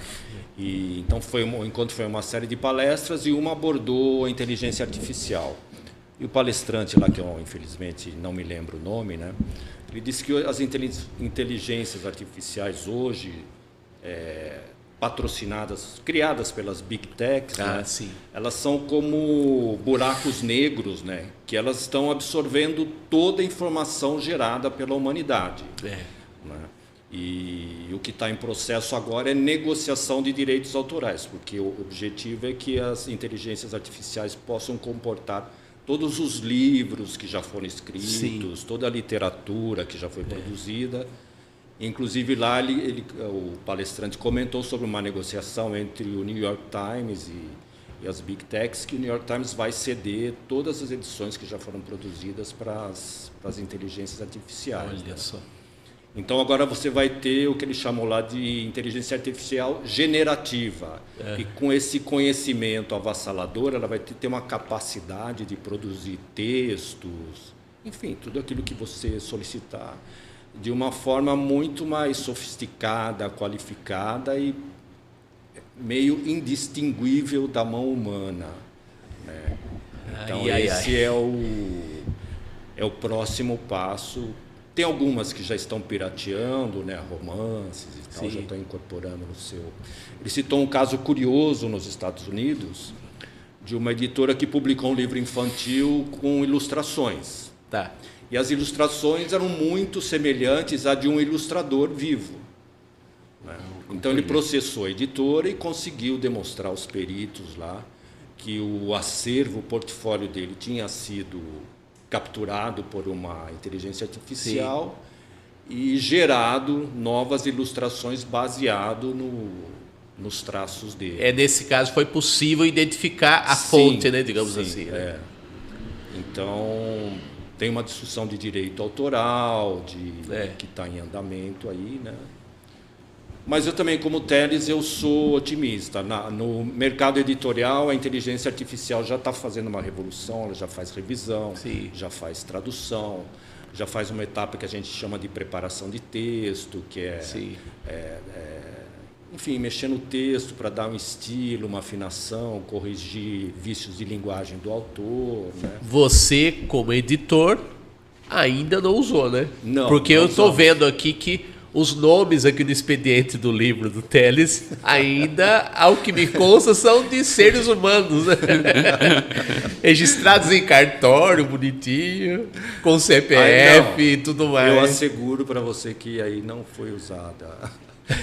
Então o encontro foi uma série de palestras e uma abordou a inteligência artificial. E o palestrante lá, que eu infelizmente não me lembro o nome, né? Ele disse que as inteligências artificiais hoje, patrocinadas, criadas pelas Big Techs, né? Elas são como buracos negros, né? Que elas estão absorvendo toda a informação gerada pela humanidade. Né? E o que está em processo agora é negociação de direitos autorais, porque o objetivo é que as inteligências artificiais possam comportar todos os livros que já foram escritos, toda a literatura que já foi produzida. Inclusive lá o palestrante comentou sobre uma negociação entre o New York Times e as Big Techs, que o New York Times vai ceder todas as edições que já foram produzidas para as inteligências artificiais. Olha só. Então agora você vai ter o que ele chamou lá de inteligência artificial generativa. E com esse conhecimento avassalador, ela vai ter uma capacidade de produzir textos, enfim, tudo aquilo que você solicitar, de uma forma muito mais sofisticada, qualificada e meio indistinguível da mão humana. Né? Então esse é o próximo passo. Tem algumas que já estão pirateando, né, romances e tal, já estão incorporando no seu... Ele citou um caso curioso nos Estados Unidos, de uma editora que publicou um livro infantil com ilustrações. E as ilustrações eram muito semelhantes à de um ilustrador vivo. Né? Então ele processou a editora e conseguiu demonstrar aos peritos lá que o acervo, o portfólio dele tinha sido capturado por uma inteligência artificial e gerado novas ilustrações baseado nos traços dele. Nesse caso foi possível identificar a fonte, né, digamos assim. Né? Então, Tem uma discussão de direito autoral, que está em andamento aí, né? Mas eu também, como Teles, eu sou otimista. No mercado editorial, a inteligência artificial já está fazendo uma revolução, ela já faz revisão, já faz tradução, já faz uma etapa que a gente chama de preparação de texto, que enfim, mexer no texto para dar um estilo, uma afinação, corrigir vícios de linguagem do autor, né? Você, como editor, ainda não usou, né? Não. Porque eu estou vendo aqui que os nomes aqui no expediente do livro do Teles, ainda, ao que me consta, são de seres humanos, né? Registrados em cartório, bonitinho, com CPF e tudo mais. Eu asseguro para você que aí não foi usada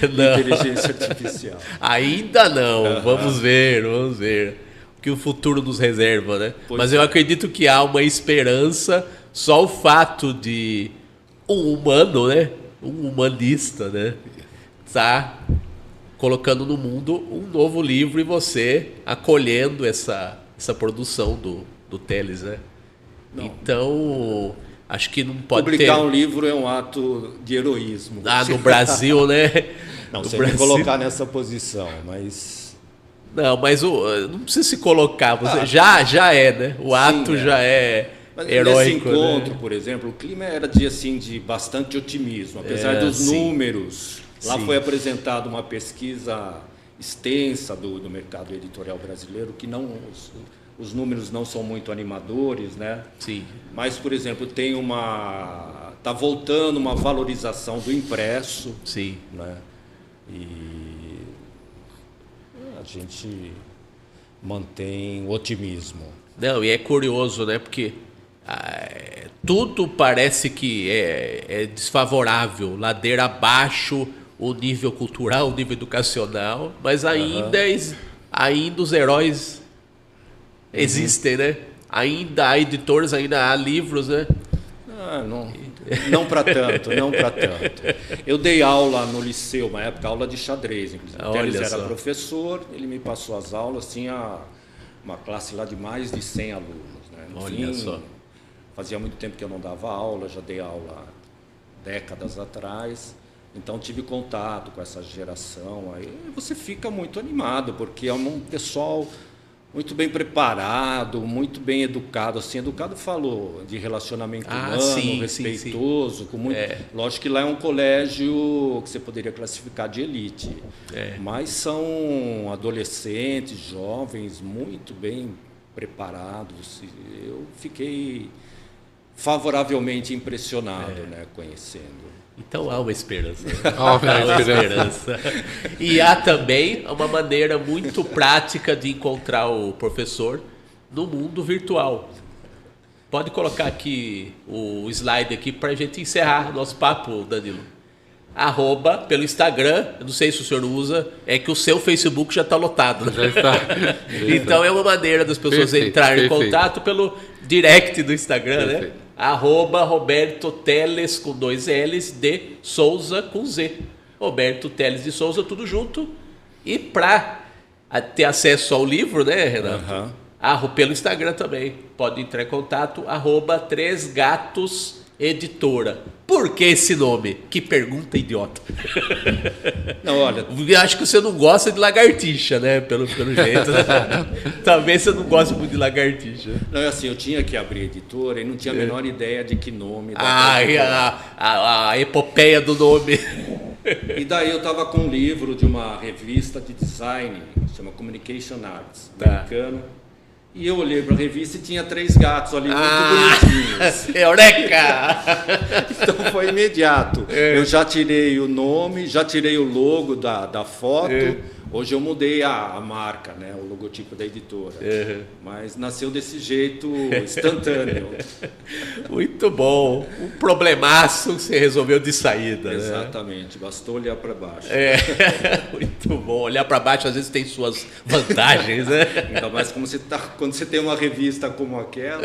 inteligência artificial. Ainda não. Vamos ver. O que o futuro nos reserva, né? Mas eu acredito que há uma esperança, só o fato de um humano, né? Um humanista, né? Tá colocando no mundo um novo livro e você acolhendo essa produção do Teles, né? Não. Então, acho que não pode publicar um livro é um ato de heroísmo. No Brasil, né? Não, você me colocar nessa posição, mas... Não, mas não precisa se colocar, você já é, né? O ato já é... Mas heróico, nesse encontro, né? Por exemplo, o clima era de bastante otimismo, apesar dos números. Lá foi apresentada uma pesquisa extensa do mercado editorial brasileiro, que os números não são muito animadores, né? Sim. Mas, por exemplo, está voltando uma valorização do impresso. Sim. Né? E a gente mantém o otimismo. Não, e é curioso, né? Porque tudo parece que é desfavorável, ladeira abaixo, o nível cultural, o nível educacional, mas ainda os heróis existem, né? Ainda há editores, ainda há livros, né? Não para tanto. Eu dei aula no liceu, uma época, aula de xadrez, inclusive. O Teles era professor, ele me passou as aulas, tinha uma classe lá de mais de 100 alunos. Né? Olha só. Fazia muito tempo que eu não dava aula, já dei aula décadas atrás, então tive contato com essa geração. Aí você fica muito animado, porque é um pessoal muito bem preparado, muito bem educado. Assim, educado falou de relacionamento humano, respeitoso. Com muito... Lógico que lá é um colégio que você poderia classificar de elite, mas são adolescentes, jovens, muito bem preparados. Eu fiquei favoravelmente impressionado, né, conhecendo. Então há uma esperança. Há uma esperança. E há também uma maneira muito prática de encontrar o professor no mundo virtual. Pode colocar aqui o slide aqui para a gente encerrar o nosso papo, Danilo. @ pelo Instagram, eu não sei se o senhor usa, é que o seu Facebook já está lotado. Né? Já está. Então é uma maneira das pessoas entrarem em contato pelo direct do Instagram, né? @Roberto Teles com 2 L's de Souza com Z. Roberto Teles de Souza, tudo junto. E para ter acesso ao livro, né, Renato? Pelo Instagram também. Pode entrar em contato, @3Gatos Editora. Por que esse nome? Que pergunta idiota. Não, olha... Acho que você não gosta de lagartixa, né? Pelo jeito. Né? Talvez você não goste muito de lagartixa. Não, é assim, eu tinha que abrir a editora e não tinha a menor ideia de que nome. A epopeia do nome. E daí eu estava com um livro de uma revista de design, chama Communication Arts, americana. E eu olhei para a revista e tinha 3 gatos ali, muito bonitinhos. Eureka! Então foi imediato. Eu já tirei o nome, já tirei o logo da foto. Hoje eu mudei a marca, né, o logotipo da editora. Mas nasceu desse jeito instantâneo. Muito bom. Um problemaço que você resolveu de saída. Exatamente. Né? Bastou olhar para baixo. Muito bom. Olhar para baixo às vezes tem suas vantagens, né? Ainda mais quando você tem uma revista como aquela.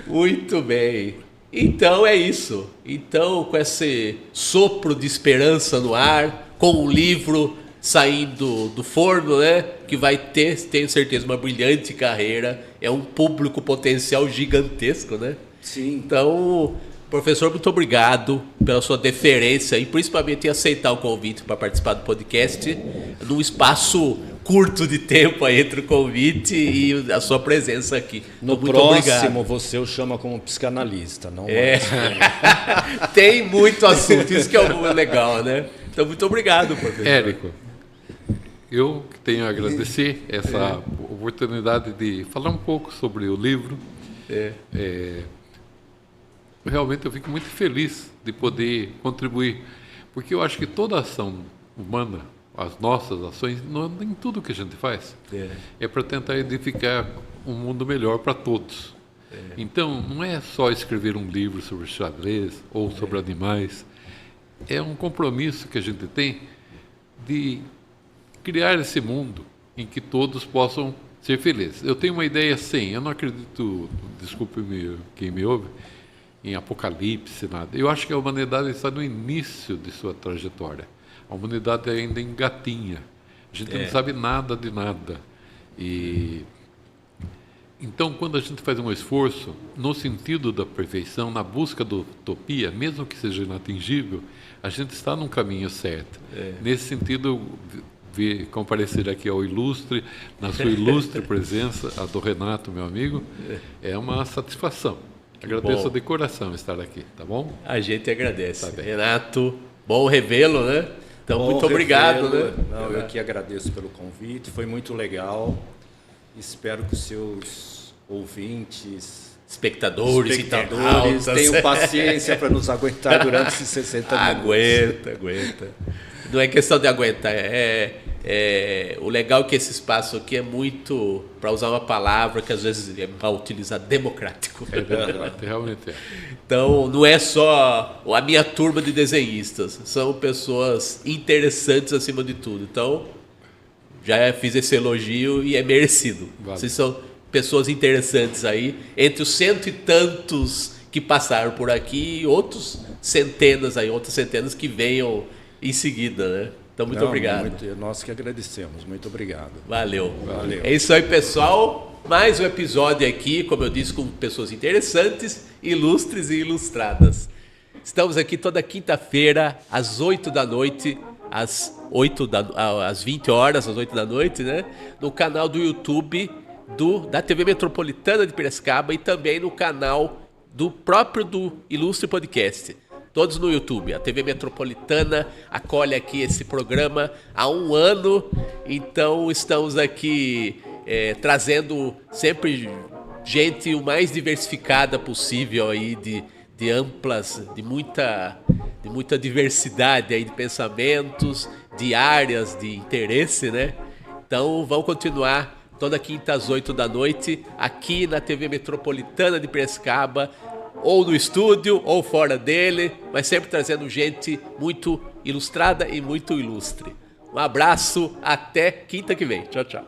Muito bem. Então é isso. Então, com esse sopro de esperança no ar, com um livro saindo do forno, né? Que vai ter, tenho certeza, uma brilhante carreira. É um público potencial gigantesco, né? Sim. Então, professor, muito obrigado pela sua deferência e principalmente em aceitar o convite para participar do podcast num espaço curto de tempo aí entre o convite e a sua presença aqui. No muito próximo, obrigado. você o chama como psicanalista, não É. mais. Tem muito assunto, isso que é o legal, né? Então, muito obrigado, professor. Érico, eu tenho a agradecer essa oportunidade de falar um pouco sobre o livro. Realmente eu fico muito feliz de poder contribuir, porque eu acho que toda ação humana, as nossas ações, em tudo que a gente faz, é para tentar edificar um mundo melhor para todos. Então, não é só escrever um livro sobre xadrez ou sobre animais, é um compromisso que a gente tem de criar esse mundo em que todos possam ser felizes. Eu tenho uma ideia assim, eu não acredito, desculpe-me quem me ouve, em apocalipse, nada. Eu acho que a humanidade está no início de sua trajetória. A humanidade ainda engatinha. A gente não sabe nada de nada. Então, quando a gente faz um esforço no sentido da perfeição, na busca da utopia, mesmo que seja inatingível, a gente está num caminho certo. Nesse sentido, comparecer aqui ao ilustre, na sua ilustre presença, a do Renato, meu amigo, é uma satisfação. Agradeço de coração estar aqui, tá bom? A gente agradece. Tá, Renato, bom revê-lo, né? Então, bom, muito obrigado, né? Não, eu que agradeço pelo convite, foi muito legal. Espero que os seus ouvintes, espectadores tenham paciência para nos aguentar durante esses 60 minutos. Aguenta. Não é questão de aguentar, o legal é que esse espaço aqui é muito, para usar uma palavra que às vezes é mal utilizada, democrático. Realmente é. Então, não é só a minha turma de desenhistas, são pessoas interessantes acima de tudo. Então, já fiz esse elogio e é merecido. Vale. Vocês são pessoas interessantes aí, entre os 100 e tantos que passaram por aqui e outras centenas que venham em seguida, né? Então, muito obrigado. Nós que agradecemos. Muito obrigado. Valeu. É isso aí, pessoal. Mais um episódio aqui, como eu disse, com pessoas interessantes, ilustres e ilustradas. Estamos aqui toda quinta-feira, às 8 da noite, às 20 horas, às 8 da noite, né? No canal do YouTube da TV Metropolitana de Piracicaba e também no canal do Ilustre Podcast. Todos no YouTube. A TV Metropolitana acolhe aqui esse programa há 1 ano, então estamos aqui trazendo sempre gente o mais diversificada possível aí de muita diversidade aí de pensamentos, de áreas de interesse, né? Então vamos continuar toda quinta às 8 da noite aqui na TV Metropolitana de Piracicaba, ou no estúdio, ou fora dele, mas sempre trazendo gente muito ilustrada e muito ilustre. Um abraço, até quinta que vem. Tchau, tchau.